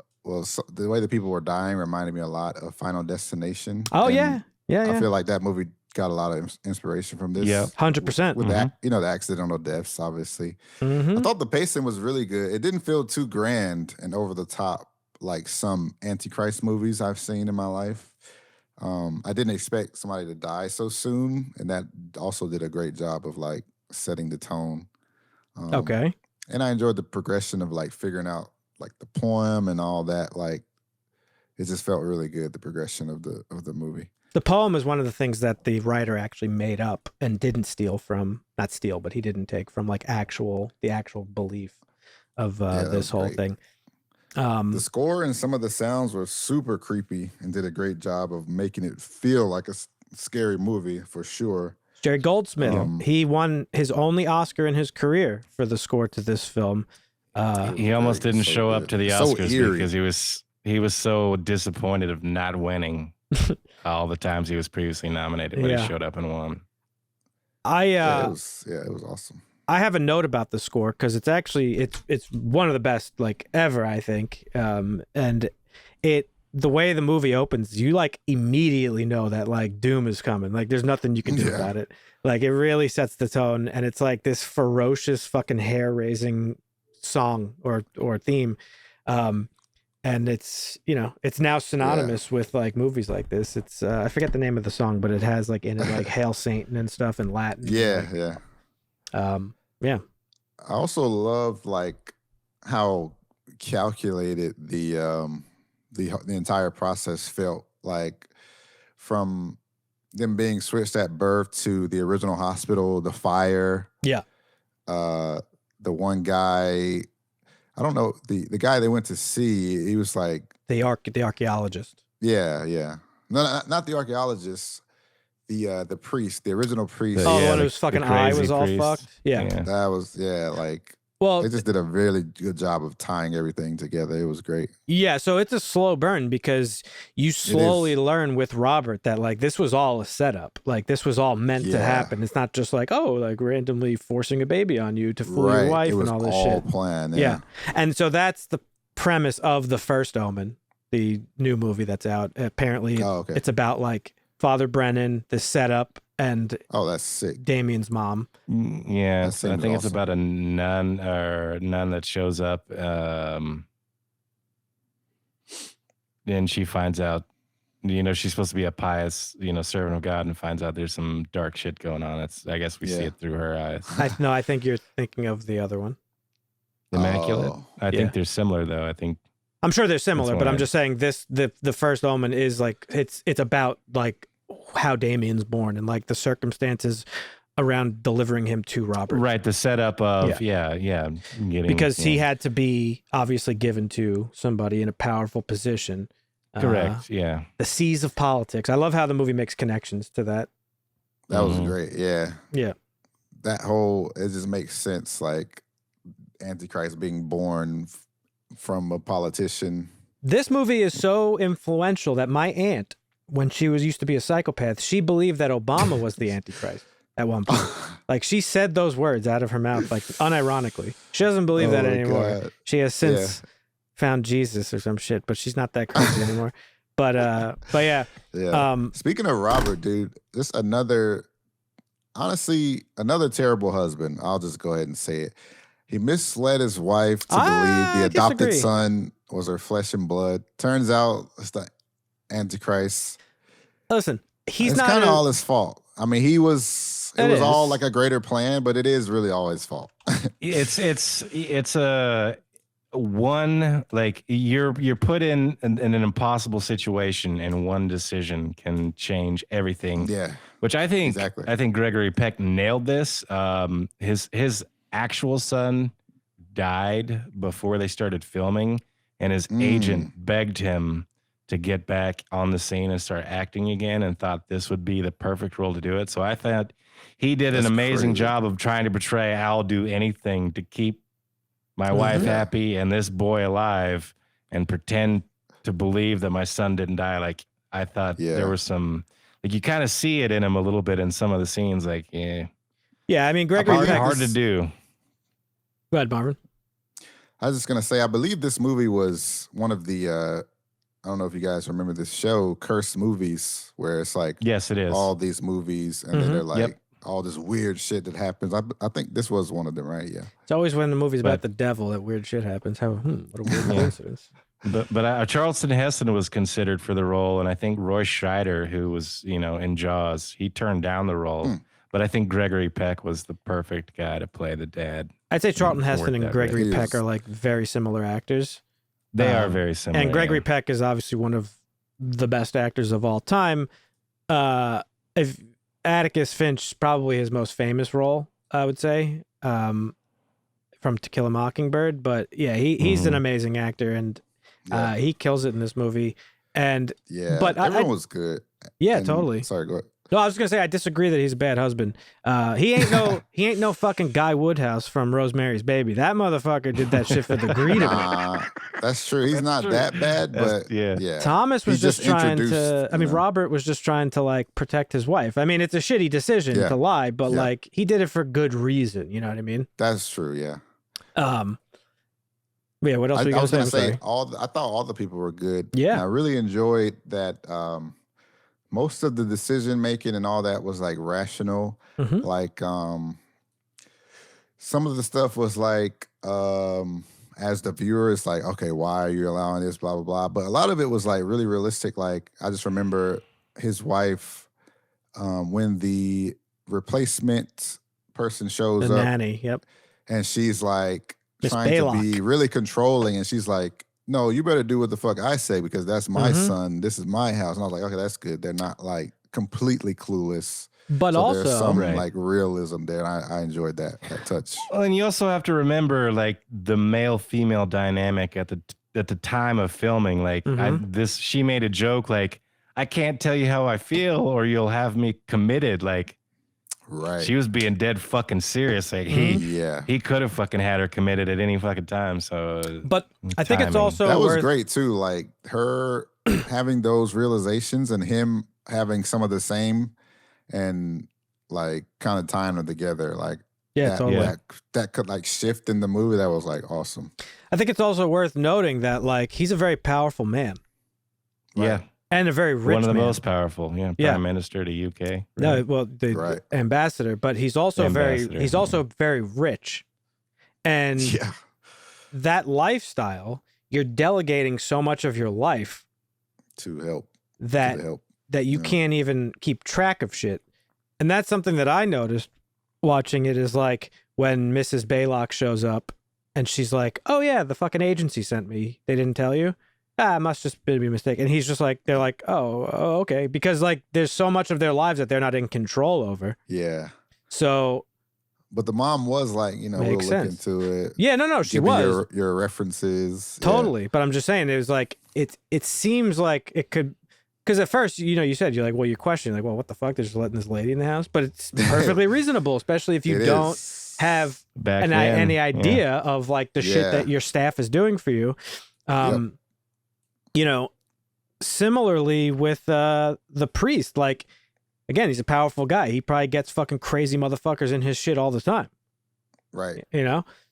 way that people were dying reminded me a lot of Final Destination. Oh, and yeah. I feel like that movie got a lot of inspiration from this. Yeah, 100%. With that, the accidental deaths, obviously. I thought the pacing was really good. It didn't feel too grand and over the top like some Antichrist movies I've seen in my life. I didn't expect somebody to die so soon, and that also did a great job of like setting the tone. Okay. And I enjoyed the progression of like figuring out like the poem and all that. Like it just felt really good, the progression of the movie. The poem is one of the things that the writer actually made up and didn't steal from, not steal, but he didn't take from like the actual belief of this whole thing. The score and some of the sounds were super creepy and did a great job of making it feel like a scary movie for sure. Jerry Goldsmith, he won his only Oscar in his career for the score to this film. He almost didn't show up to the Oscars because he was so disappointed of not winning all the times he was previously nominated, but he showed up and won. It was awesome. I have a note about the score because it's actually it's one of the best like ever, I think. And the way the movie opens, you like immediately know that like doom is coming. Like there's nothing you can do about it. Like it really sets the tone, and it's like this ferocious fucking hair-raising song or theme. And it's it's now synonymous with like movies like this. It's I forget the name of the song, but it has like in it like Hail Satan and stuff in Latin. Yeah. I also love like how calculated the entire process felt, like from them being switched at birth to the original hospital, the fire. Yeah. The one guy, I don't know, the guy they went to see, he was like the archaeologist. Yeah. No, not the archaeologist. The priest, the original priest. Oh, when his fucking eye was all fucked. Yeah. That was like. Well, they just did a really good job of tying everything together. It was great. Yeah, so it's a slow burn because you slowly learn with Robert that like this was all a setup. Like this was all meant to happen. It's not just like like randomly forcing a baby on you to fool your wife and all this shit. It was all planned. Yeah, and so that's the premise of the first Omen, the new movie that's out. Apparently, it's about like Father Brennan, the setup, and that's sick. Damien's mom. Yeah, I think it's about a nun that shows up, and she finds out, she's supposed to be a pious, servant of God, and finds out there's some dark shit going on. I guess we see it through her eyes. I think you're thinking of the other one, Immaculate. I think they're similar though. I'm sure they're similar, but I'm just saying the first Omen is like it's about like how Damien's born and like the circumstances around delivering him to Robert. Right, the setup of because he had to be obviously given to somebody in a powerful position. Correct. The seas of politics. I love how the movie makes connections to that. That was great. Yeah. that whole, it just makes sense. Like Antichrist being born from a politician. This movie is so influential that my aunt, when she used to be a psychopath, she believed that Obama was the Antichrist at one point. Like she said those words out of her mouth, like unironically. She doesn't believe that anymore. God. She has since found Jesus or some shit, but she's not that crazy anymore. But yeah. Yeah. Speaking of Robert, dude, just honestly, another terrible husband. I'll just go ahead and say it. He misled his wife to believe the adopted son was her flesh and blood. Turns out it's the Antichrist. Listen, it's not kind of all his fault. I mean, it was all like a greater plan, but it is really all his fault. it's a one, like you're put in an impossible situation, and one decision can change everything. Yeah. Which I think exactly. I think Gregory Peck nailed this. His actual son died before they started filming, and his agent begged him to get back on the scene and start acting again, and thought this would be the perfect role to do it. So I thought he did an amazing job of trying to portray I'll do anything to keep my wife happy and this boy alive, and pretend to believe that my son didn't die. Like I thought there was some, like you kind of see it in him a little bit in some of the scenes. Like yeah. I mean, Gregory Peck hard to do. Go ahead, Marvin. I was just gonna say, I believe this movie was one of the I don't know if you guys remember this show, Cursed Movies, where it's like yes, it is all these movies, and then they're like all this weird shit that happens. I think this was one of them, right? Yeah. It's always when the movie's about the devil that weird shit happens. What a weird coincidence. But Charleston Heston was considered for the role, and I think Roy Scheider, who was in Jaws, he turned down the role. But I think Gregory Peck was the perfect guy to play the dad. I'd say Charlton Heston and Gregory Peck are like very similar actors. They are very similar. And Gregory Peck is obviously one of the best actors of all time. If Atticus Finch, probably his most famous role, I would say, from To Kill a Mockingbird. But yeah, he's an amazing actor, and he kills it in this movie. And but everyone was good. Yeah, totally. Sorry, go ahead. No, I was gonna say I disagree that he's a bad husband. He ain't no fucking Guy Woodhouse from Rosemary's Baby. That motherfucker did that shit for the greed of it. That's true. He's not that bad, but yeah. Thomas was just trying to. I mean, Robert was just trying to like protect his wife. I mean, it's a shitty decision to lie, but like he did it for good reason. You know what I mean? That's true. Yeah. Yeah. What else? I was gonna say I thought all the people were good. Yeah. And I really enjoyed that. Most of the decision making and all that was like rational. Like some of the stuff was like as the viewer, it's like, okay, why are you allowing this, blah blah blah. But a lot of it was like really realistic. Like I just remember his wife when the replacement person shows the up, nanny, and she's like Miss trying Baylock. to be really controlling, and she's like, no, you better do what the fuck I say because that's my son. This is my house. And I was like, okay, that's good. They're not like completely clueless. But so also there's some like realism there. I enjoyed that touch. Well, and you also have to remember like the male-female dynamic at the time of filming. Like she made a joke like, I can't tell you how I feel or you'll have me committed. Like, right. She was being dead fucking serious. Like he could have fucking had her committed at any fucking time. So, but I think it's also that was great too. Like her having those realizations and him having some of the same, and like kind of tying them together. Like that could like shift in the movie. That was like awesome. I think it's also worth noting that like he's a very powerful man. Right? Yeah. And a very rich one of the man. most powerful, Prime Minister to UK. Right? No, well, the ambassador, but he's also very rich, and that lifestyle, you're delegating so much of your life to help that you can't even keep track of shit, and that's something that I noticed watching it is like when Mrs. Baylock shows up and she's like, "Oh yeah, the fucking agency sent me. They didn't tell you." It must just be a mistake. And he's just like, they're like, oh, okay. Because like there's so much of their lives that they're not in control over. Yeah. So. But the mom was like, we'll look into it. Yeah, no, she was. Your references. Totally. Yeah. But I'm just saying, it was like, it seems like it could, because at first, you said you're like, well, you're questioning, like, well, what the fuck? They're just letting this lady in the house, but it's perfectly reasonable, especially if you don't have any idea of like the shit that your staff is doing for you. Similarly with the priest, like, again, he's a powerful guy. He probably gets fucking crazy motherfuckers in his shit all the time. Right.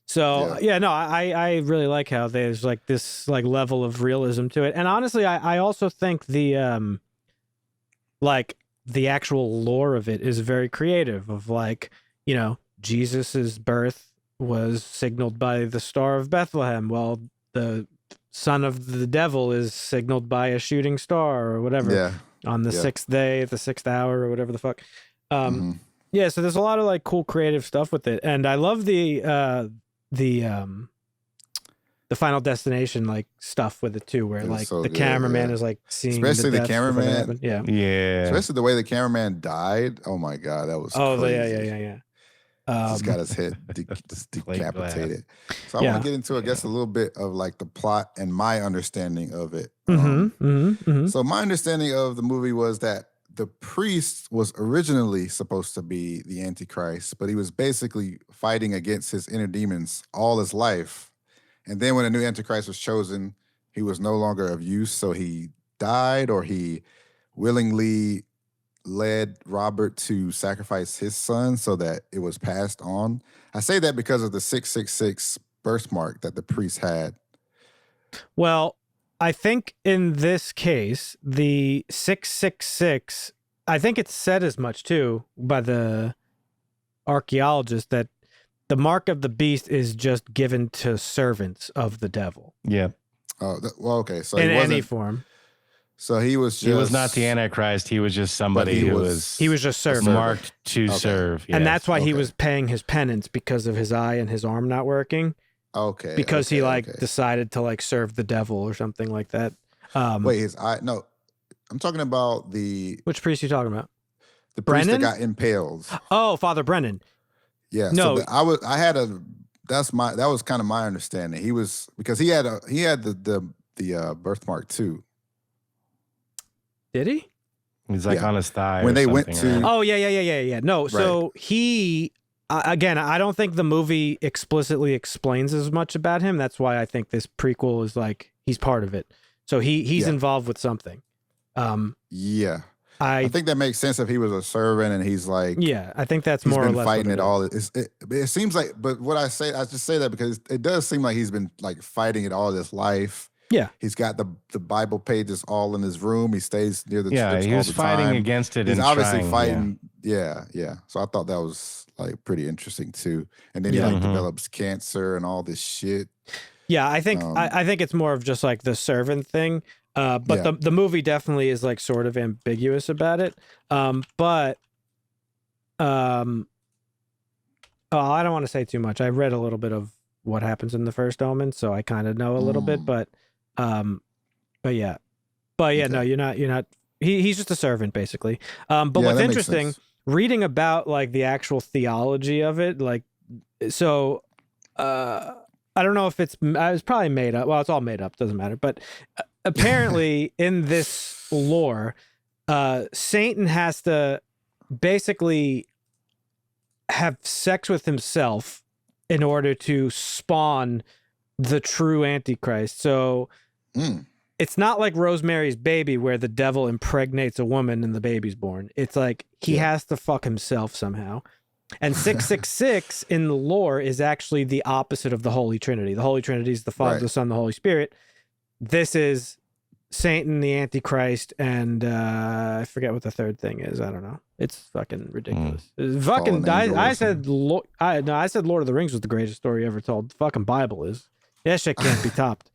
So I really like how there's like this like level of realism to it. And honestly, I also think the the actual lore of it is very creative, of like, Jesus's birth was signaled by the Star of Bethlehem. Well, the son of the devil is signaled by a shooting star or whatever on the sixth day at the 6th hour or whatever the fuck. Yeah, so there's a lot of like cool creative stuff with it, and I love the Final Destination like stuff with it too, where like the cameraman is like seeing, especially the cameraman, yeah, especially the way the cameraman died. Oh my god, that was crazy. Just got his head decapitated. So I want to get into, I guess, a little bit of like the plot and my understanding of it. So my understanding of the movie was that the priest was originally supposed to be the Antichrist, but he was basically fighting against his inner demons all his life. And then when a new Antichrist was chosen, he was no longer of use. So he died, or he willingly led Robert to sacrifice his son so that it was passed on. I say that because of the 666 birthmark that the priest had. Well, I think in this case, the 666, I think it's said as much too by the archaeologist, that the mark of the beast is just given to servants of the devil. Yeah. Oh, well, okay. So in any form. So he was not the Antichrist. He was just somebody he was just servant, marked to serve. Yes. And that's why he was paying his penance, because of his eye and his arm not working. Okay. Because he decided to like serve the devil or something like that. Wait, his eye? No, I'm talking about which priest are you talking about? The priest that got impaled. Oh, Father Brennan. Yeah. No, so that was kind of my understanding. He was, because he had the birthmark too. Did he? He's like on his thigh. When they went to. Right? Oh yeah. No, right. So he. Again, I don't think the movie explicitly explains as much about him. That's why I think this prequel is like, he's part of it. So he's involved with something. I think that makes sense if he was a servant and he's like. Yeah, I think that's more or less fighting it all. It seems like, but what I just say that because it does seem like he's been like fighting it all his life. Yeah, he's got the Bible pages all in his room. He stays near the church. He was fighting against it. He's obviously fighting. Yeah. So I thought that was like pretty interesting too. And then he develops cancer and all this shit. Yeah, I think I think it's more of just like the servant thing. But the movie definitely is like sort of ambiguous about it. I don't want to say too much. I read a little bit of what happens in the first Omen, so I kind of know a little bit. But yeah. No, you're not. He's just a servant basically. But what's interesting, reading about like the actual theology of it, like, so I don't know if it's probably made up. Well, it's all made up. Doesn't matter. But apparently in this lore, Satan has to basically have sex with himself in order to spawn the true Antichrist. So it's not like Rosemary's Baby where the devil impregnates a woman and the baby's born. It's like he has to fuck himself somehow. And 666 in the lore is actually the opposite of the Holy Trinity. The Holy Trinity is the Father, the Son, the Holy Spirit. This is Satan, the Antichrist, and I forget what the third thing is. I don't know. It's fucking ridiculous. It's fucking. I said Lord of the Rings was the greatest story ever told. The fucking Bible is. That shit can't be topped.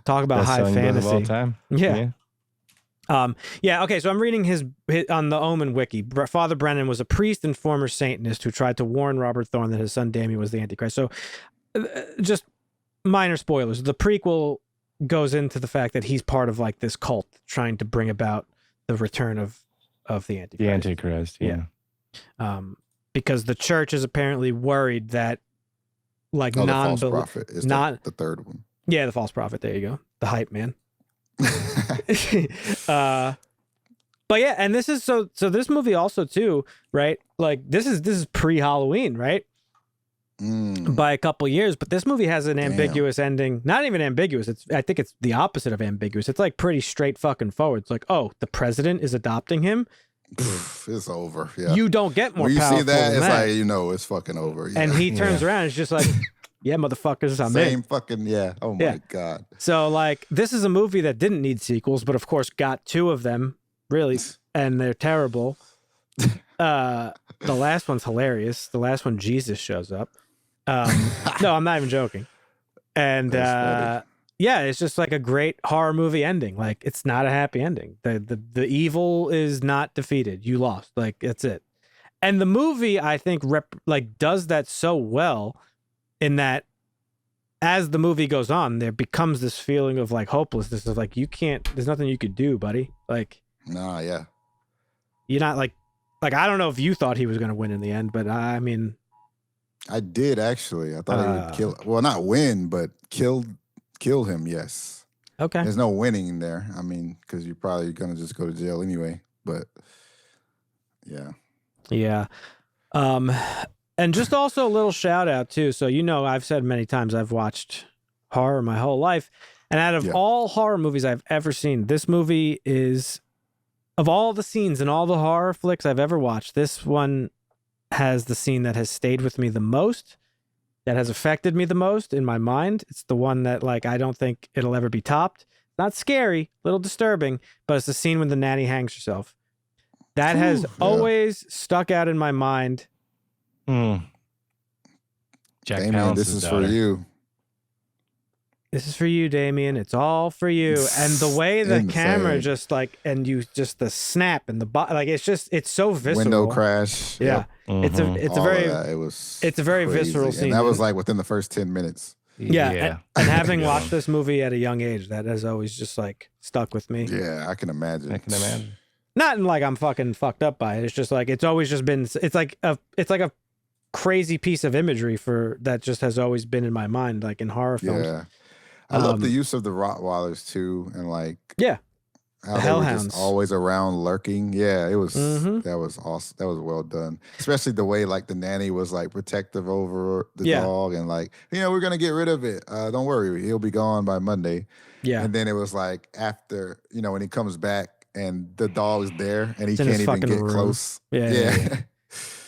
Talk about high fantasy. Of all time. Yeah. Okay, so I'm reading his on the Omen wiki. Father Brennan was a priest and former Satanist who tried to warn Robert Thorne that his son Damien was the Antichrist. So, just minor spoilers. The prequel goes into the fact that he's part of like this cult trying to bring about the return of the Antichrist. The Antichrist, yeah. Because the church is apparently worried that like the false prophet is not the third one. Yeah, the false prophet. There you go. The hype man. But yeah, and this is so this movie also too, right? Like this is pre-Halloween, right? By a couple years, but this movie has an ambiguous ending. Not even ambiguous. I think it's the opposite of ambiguous. It's like pretty straight fucking forward. It's like, oh, the president is adopting him. It's over. Yeah. You don't get more when you powerful see that, than it's that. like, you know, it's fucking over. Yeah. And he turns around, it's just like, yeah, motherfuckers, I'm Same in. fucking, yeah. Oh my God. So like, this is a movie that didn't need sequels, but of course got 2 of them, really, and they're terrible. The last one's hilarious. The last one, Jesus shows up. No, I'm not even joking. And yeah, it's just like a great horror movie ending. Like, it's not a happy ending. The evil is not defeated. You lost. Like, that's it. And the movie, I think, does that so well, in that as the movie goes on, there becomes this feeling of like hopelessness of like, you can't. There's nothing you could do, buddy. Like, nah, yeah. You're not like I don't know if you thought he was going to win in the end, but I mean, I did actually. I thought he would kill. Well, not win, but kill him. Yes. Okay. There's no winning in there. I mean, because you're probably gonna just go to jail anyway. But yeah. Yeah. And just also a little shout out too. So, you know, I've said many times I've watched horror my whole life. And out of all horror movies I've ever seen, this movie is, of all the scenes in all the horror flicks I've ever watched, this one has the scene that has stayed with me the most, that has affected me the most in my mind. It's the one that, like, I don't think it'll ever be topped. Not scary, a little disturbing, but it's the scene when the nanny hangs herself. That has always stuck out in my mind. Jack Damien, this is daughter. for you. This is for you, Damien. It's all for you. And the way the camera just like, and you just the snap and the like, it's so visceral. Window crash. Yeah. Yep. It's a very crazy. visceral scene. And that was like within the first 10 minutes. Yeah. And having watched this movie at a young age, that has always just like stuck with me. Yeah, I can imagine. Not in like I'm fucking fucked up by it. It's just like, it's always just been, it's like a crazy piece of imagery that just has always been in my mind, like in horror films. Yeah. I love the use of the Rottweilers too, and like how the they were hellhounds just always around lurking. Yeah, it was that was awesome. That was well done. Especially the way like the nanny was like protective over the dog, and like, you know, we're gonna get rid of it. Don't worry, he'll be gone by Monday. Yeah. And then it was like after, you know, when he comes back and the dog is there and he can't even get close. Yeah.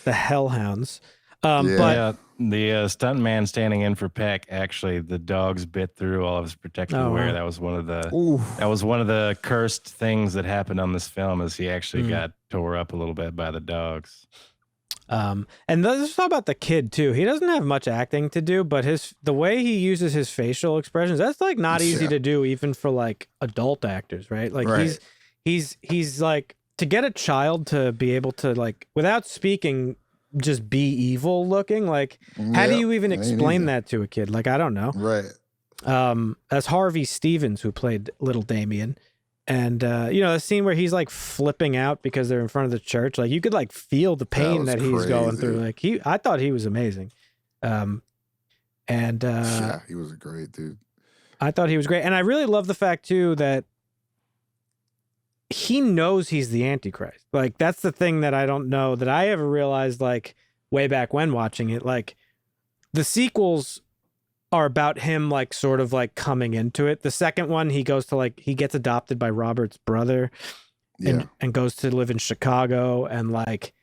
The hellhounds. But the stuntman standing in for Peck, actually, the dogs bit through all of his protective wear. That was one of the cursed things that happened on this film, is he actually got tore up a little bit by the dogs. And let's talk about the kid too. He doesn't have much acting to do, but the way he uses his facial expressions, that's like not easy to do even for like adult actors, right? Like he's like, to get a child to be able to, like, without speaking, just be evil looking, like, how do you even explain that to a kid? Like, I don't know. Right. That's Harvey Stevens who played little Damien. And, you know, the scene where he's like flipping out because they're in front of the church, like you could like feel the pain that he's going through. Like I thought he was amazing. Yeah, he was a great dude. I thought he was great. And I really love the fact too, that he knows he's the Antichrist. Like, that's the thing that I don't know that I ever realized, like, way back when watching it. Like, the sequels are about him, like, sort of like coming into it. The second one, he goes to like, he gets adopted by Robert's brother and goes to live in Chicago. And like,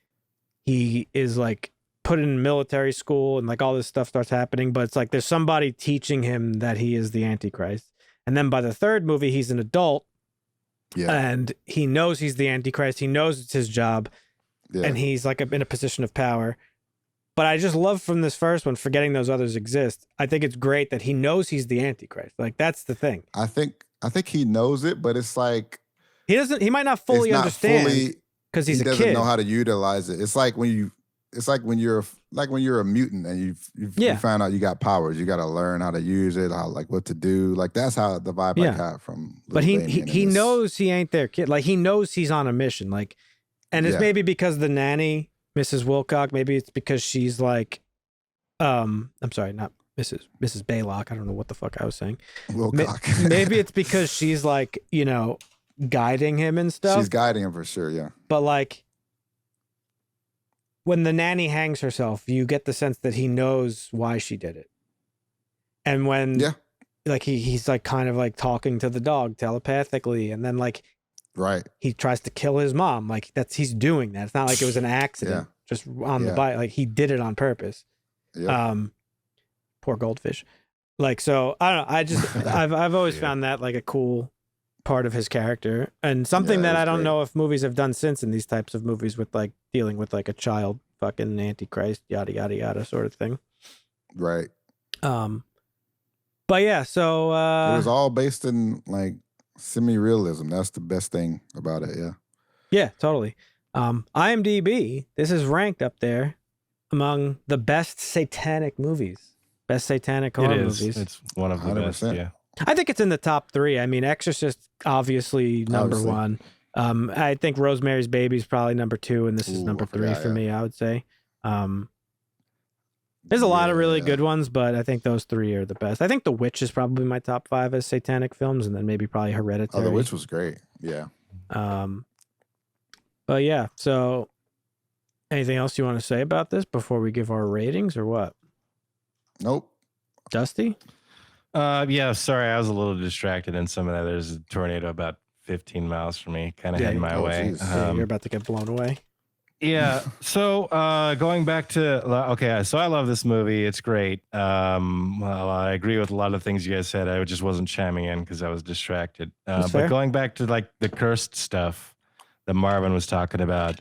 he is like put in military school and like all this stuff starts happening. But it's like, there's somebody teaching him that he is the Antichrist. And then by the third movie, he's an adult. Yeah. And he knows he's the Antichrist. He knows it's his job. Yeah. And he's like in a position of power. But I just love from this first one, forgetting those others exist. I think it's great that he knows he's the Antichrist. Like, that's the thing. I think he knows it, but it's like he might not fully understand because he's a kid. He doesn't know how to utilize it. It's like when you're a mutant and you find out you got powers. You got to learn how to use it, what to do. Like, that's how the vibe I got from. But he knows he ain't their kid. Like, he knows he's on a mission. Like, and it's maybe because the nanny, Mrs. Wilcock. Maybe it's because she's like, I'm sorry, not Mrs. Baylock. I don't know what the fuck I was saying. Wilcock. Maybe it's because she's like, you know, guiding him and stuff. She's guiding him for sure, yeah. But like when the nanny hangs herself, you get the sense that he knows why she did it. And when like he's like kind of like talking to the dog telepathically, and then like he tries to kill his mom. Like he's doing that. It's not like it was an accident just on the bike. Like he did it on purpose. Poor goldfish. Like, so I don't know. I just I've always found that like a cool part of his character, and something that I don't know if movies have done since in these types of movies with like dealing with like a child fucking Antichrist, yada yada yada sort of thing. Right. But yeah, so it was all based in like semi-realism. That's the best thing about it. Yeah. Yeah, totally. IMDb, this is ranked up there among the best satanic movies, best satanic horror movies. It's one of the 100%. Best. Yeah. I think it's in the top 3. I mean, Exorcist obviously number 1. I think Rosemary's Baby is probably number 2, and this is number 3 for me. I would say. There's a lot of really good ones, but I think those 3 are the best. I think The Witch is probably my top 5 as satanic films, and then maybe probably Hereditary. Oh, The Witch was great. Yeah. But yeah, so anything else you want to say about this before we give our ratings, or what? Nope. Dusty? Yeah, sorry, I was a little distracted in some of that. There's a tornado about 15 miles from me, kind of heading my way. You're about to get blown away. Yeah. So going back to so I love this movie. It's great. Well, I agree with a lot of things you guys said. I just wasn't chiming in because I was distracted. But going back to like the cursed stuff that Marvin was talking about.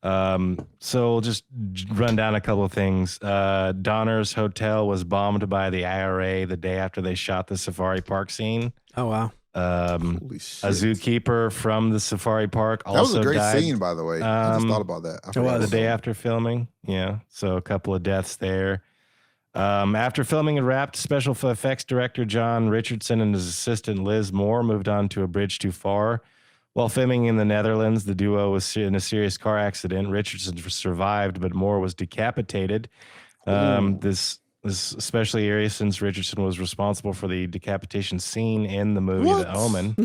So just run down a couple of things. Donner's Hotel was bombed by the IRA the day after they shot the safari park scene. Oh wow. A zookeeper from the safari park also died. That was a great scene, by the way. I just thought about that. The day after filming. Yeah. So a couple of deaths there. After filming had wrapped, special effects director John Richardson and his assistant Liz Moore moved on to A Bridge Too Far. While filming in the Netherlands, the duo was in a serious car accident. Richardson survived, but Moore was decapitated. This is especially eerie since Richardson was responsible for the decapitation scene in the movie The Omen.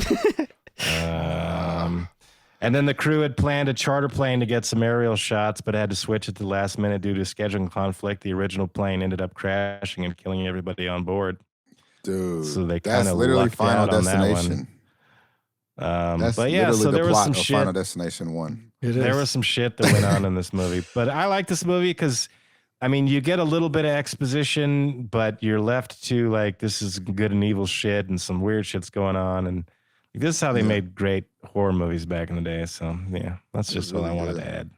And then the crew had planned a charter plane to get some aerial shots, but had to switch at the last minute due to scheduling conflict. The original plane ended up crashing and killing everybody on board. Dude, so they that's literally Final Destination. That's but yeah, so there was some shit. Final Destination 1. There was some shit that went on in this movie, but I like this movie because, I mean, you get a little bit of exposition, but you're left to like, this is good and evil shit, and some weird shit's going on, and this is how they made great horror movies back in the day. So yeah, that's just what I wanted to add.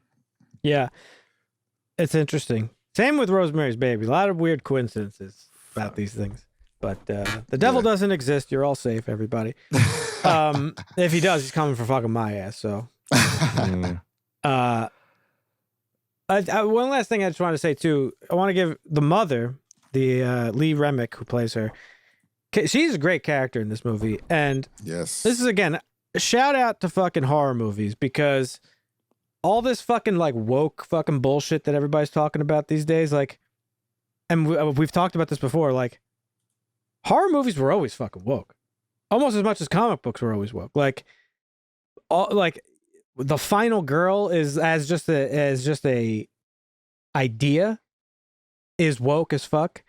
Yeah, it's interesting. Same with Rosemary's Baby. A lot of weird coincidences about these things. But the devil doesn't exist. You're all safe, everybody. If he does, he's coming for fucking my ass. So, one last thing I just want to say too. I want to give the mother, the Lee Remick, who plays her. She's a great character in this movie, and this is again a shout out to fucking horror movies, because all this fucking like woke fucking bullshit that everybody's talking about these days, like, and we've talked about this before, like. Horror movies were always fucking woke, almost as much as comic books were always woke. Like the final girl is as just a idea is woke as fuck.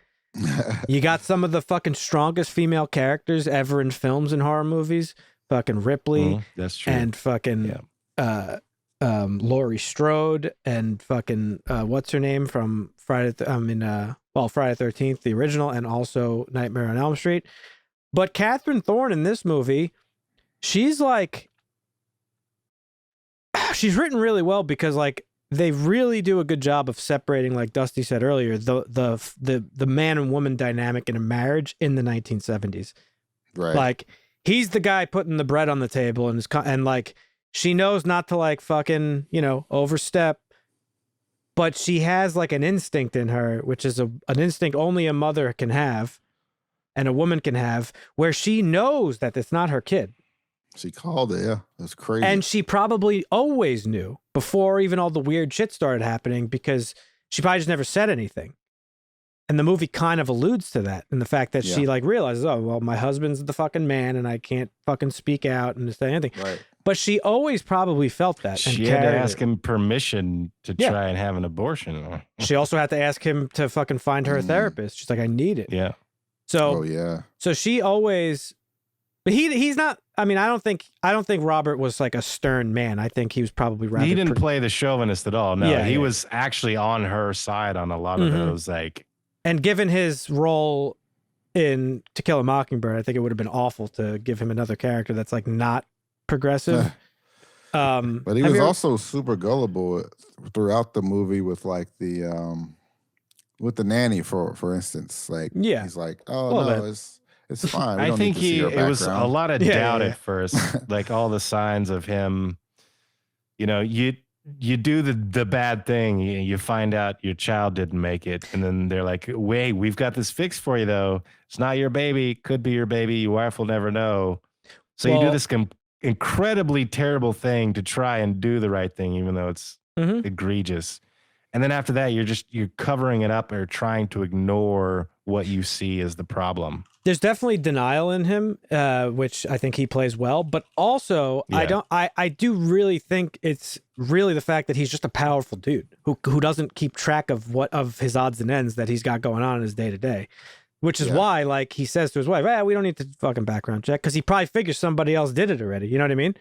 You got some of the fucking strongest female characters ever in films and horror movies. Fucking Ripley, that's true, and fucking Laurie Strode, and fucking what's her name from Friday the 13th, the original, and also Nightmare on Elm Street. But Catherine Thorne in this movie, she's like, she's written really well, because like they really do a good job of separating, like Dusty said earlier, the man and woman dynamic in a marriage in the 1970s. Right. Like he's the guy putting the bread on the table, and like she knows not to like fucking, overstep. But she has like an instinct in her, which is an instinct only a mother can have and a woman can have, where she knows that it's not her kid. She called it, yeah. That's crazy. And she probably always knew before even all the weird shit started happening, because she probably just never said anything. And the movie kind of alludes to that, and the fact that she like realizes, oh, well, my husband's the fucking man and I can't fucking speak out and say anything. Right. But she always probably felt that. She had to ask him permission to try and have an abortion. She also had to ask him to fucking find her a therapist. She's like, I need it. Yeah. So, so she always, but he's not, I mean, I don't think Robert was like a stern man. I think he was probably rather. He didn't play the chauvinist at all. No, he was actually on her side on a lot of those, like. And given his role in To Kill a Mockingbird, I think it would have been awful to give him another character that's like not progressive. But he was also super gullible throughout the movie with like the with the nanny, for instance. Like he's like, oh no, it's fine. We I don't think need to see her it was a background. lot of doubt at first, like all the signs of him. You know, you do the bad thing, you find out your child didn't make it, and then they're like, wait, we've got this fixed for you though. It's not your baby, could be your baby, your wife will never know. So you do this incredibly terrible thing to try and do the right thing, even though it's egregious. And then after that, you're covering it up or trying to ignore what you see as the problem. There's definitely denial in him, which I think he plays well. But also, I do really think it's really the fact that he's just a powerful dude who doesn't keep track of his odds and ends that he's got going on in his day to day. Which is why, like, he says to his wife, we don't need to fucking background check, because he probably figures somebody else did it already. You know what I mean?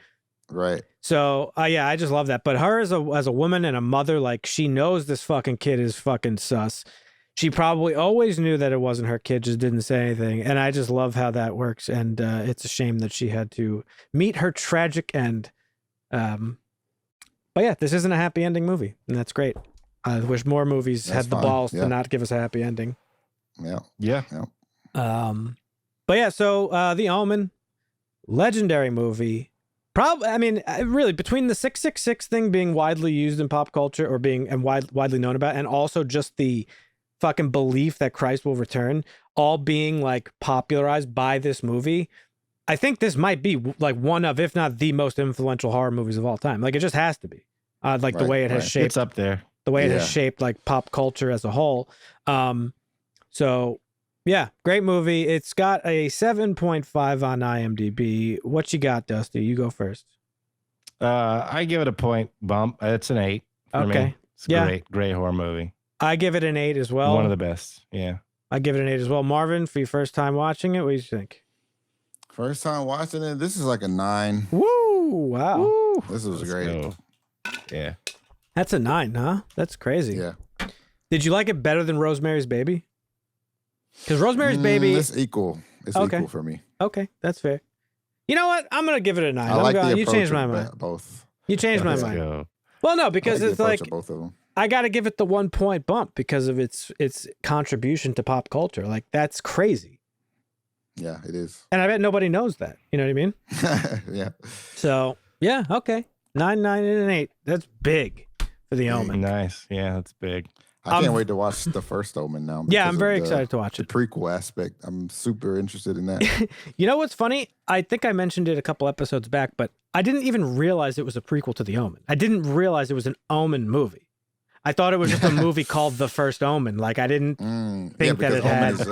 Right. So, I just love that. But her as a woman and a mother, like, she knows this fucking kid is fucking sus. She probably always knew that it wasn't her kid, just didn't say anything. And I just love how that works. And it's a shame that she had to meet her tragic end. But yeah, this isn't a happy ending movie, and that's great. I wish more movies had the balls to not give us a happy ending. Yeah. But yeah, so The Omen, legendary movie. Probably, I mean, really, between the 666 thing being widely used in pop culture or being widely known about, and also just the fucking belief that Christ will return, all being like popularized by this movie, I think this might be like one of, if not the most influential horror movies of all time. Like, it just has to be. The way it has shaped. It's up there. The way it has shaped like pop culture as a whole. So yeah, great movie. It's got a 7.5 on IMDb. What you got, Dusty? You go first. I give it a point bump. It's an 8 for me. It's a great horror movie. I give it an 8 as well. One of the best. Yeah. I give it an 8 as well. Marvin, for your first time watching it, what do you think? First time watching it, this is like a 9. Woo! Wow. Woo. This was great. Go. Yeah. That's a 9, huh? That's crazy. Yeah. Did you like it better than Rosemary's Baby? Because Rosemary's Baby... It's equal. It's equal for me. Okay, that's fair. You know what? I'm going to give it a 9. I like the approach you changed my mind. Both. You changed my mind. Go. Well, no, because it's like... both of them. I got to give it the 1 point bump because of its contribution to pop culture. Like, that's crazy. Yeah, it is. And I bet nobody knows that. You know what I mean? Yeah. So, yeah, okay. 9, 9, and an 8. That's big for The Omen. Nice. Yeah, that's big. I can't wait to watch the first Omen now. Yeah, I'm very excited to watch it. The prequel aspect. I'm super interested in that. You know what's funny? I think I mentioned it a couple episodes back, but I didn't even realize it was a prequel to The Omen. I didn't realize it was an Omen movie. I thought it was just a movie called The First Omen. Like, I didn't think that it had... It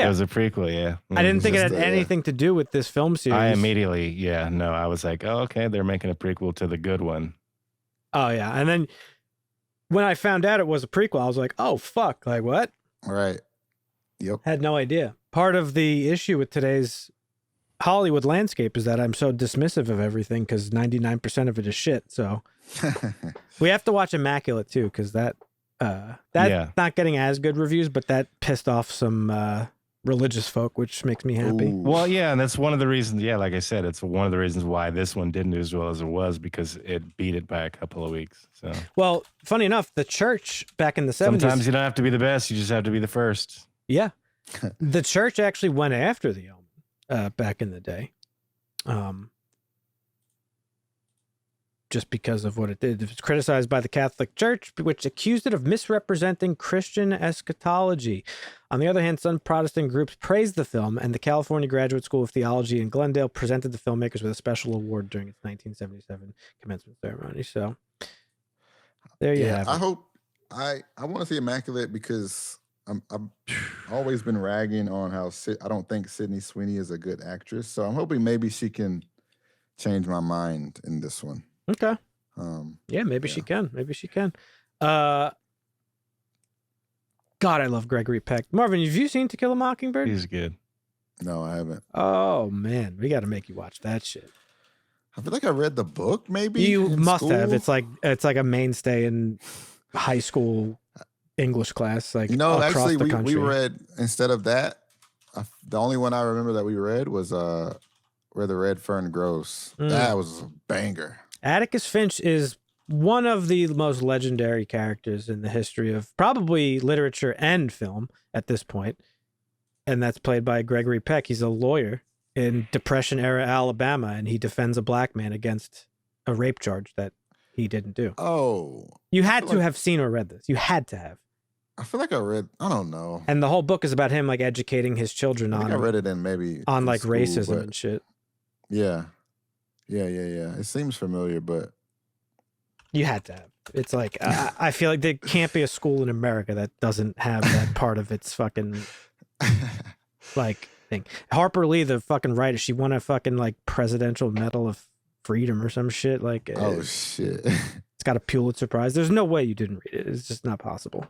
was a prequel, yeah. I didn't think it had anything to do with this film series. I immediately, I was like, oh, okay, they're making a prequel to the good one. Oh, yeah. And then when I found out it was a prequel, I was like, oh, fuck. Like, what? Right. Yep. Had no idea. Part of the issue with today's Hollywood landscape is that I'm so dismissive of everything because 99% of it is shit. So we have to watch Immaculate too, because that's not getting as good reviews, but that pissed off some religious folk, which makes me happy. Ooh. Well, yeah, and that's one of the reasons. Yeah, like I said, it's one of the reasons why this one didn't do as well as it was, because it beat it by a couple of weeks. So, well, funny enough, the church back in the 70s. Sometimes you don't have to be the best; you just have to be the first. Yeah, the church actually went after The Omen back in the day. Just because of what it did. It was criticized by the Catholic Church, which accused it of misrepresenting Christian eschatology. On the other hand, some Protestant groups praised the film, and the California Graduate School of Theology in Glendale presented the filmmakers with a special award during its 1977 commencement ceremony. So there you have it. I want to see Immaculate because I've always been ragging on how I don't think Sydney Sweeney is a good actress. So I'm hoping maybe she can change my mind in this one. Okay. Yeah, maybe she can. Maybe she can. God, I love Gregory Peck. Marvin, have you seen To Kill a Mockingbird? He's good. No, I haven't. Oh man, we got to make you watch that shit. I feel like I read the book. Maybe you must school. have. It's like a mainstay in high school English class. Like across actually, the country. we read instead of that. The only one I remember that we read was Where the Red Fern Grows. That was a banger. Atticus Finch is one of the most legendary characters in the history of probably literature and film at this point. And that's played by Gregory Peck. He's a lawyer in Depression-era Alabama, and he defends a black man against a rape charge that he didn't do. Oh. You had to have seen or read this. You had to have. I feel like I don't know. And the whole book is about him like educating his children I read it in like school, racism and shit. Yeah. It seems familiar, but you had to have. It's like I feel like there can't be a school in America that doesn't have that part of its fucking like thing. Harper Lee, the fucking writer, she won a fucking like Presidential Medal of Freedom or some shit. Like, oh shit, it's got a Pulitzer Prize. There's no way you didn't read it. It's just not possible.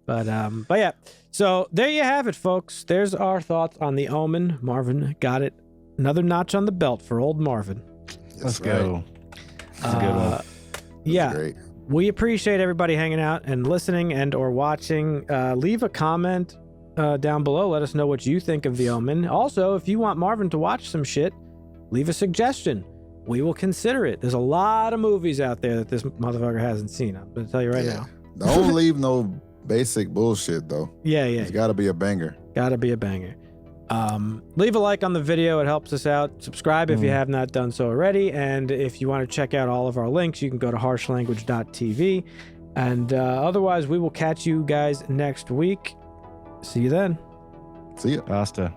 But yeah. So there you have it, folks. There's our thoughts on The Omen. Marvin got it. Another notch on the belt for old Marvin. Let's go. That's a good one. Yeah. Great. We appreciate everybody hanging out and listening and or watching. Leave a comment down below. Let us know what you think of The Omen. Also, if you want Marvin to watch some shit, leave a suggestion. We will consider it. There's a lot of movies out there that this motherfucker hasn't seen. I'm going to tell you right now. Don't leave no basic bullshit, though. Yeah. It's got to be a banger. Got to be a banger. Leave a like on the video. It helps us out. Subscribe if you have not done so already. And if you want to check out all of our links, you can go to harshlanguage.tv. And otherwise, we will catch you guys next week. See you then. See ya. Basta.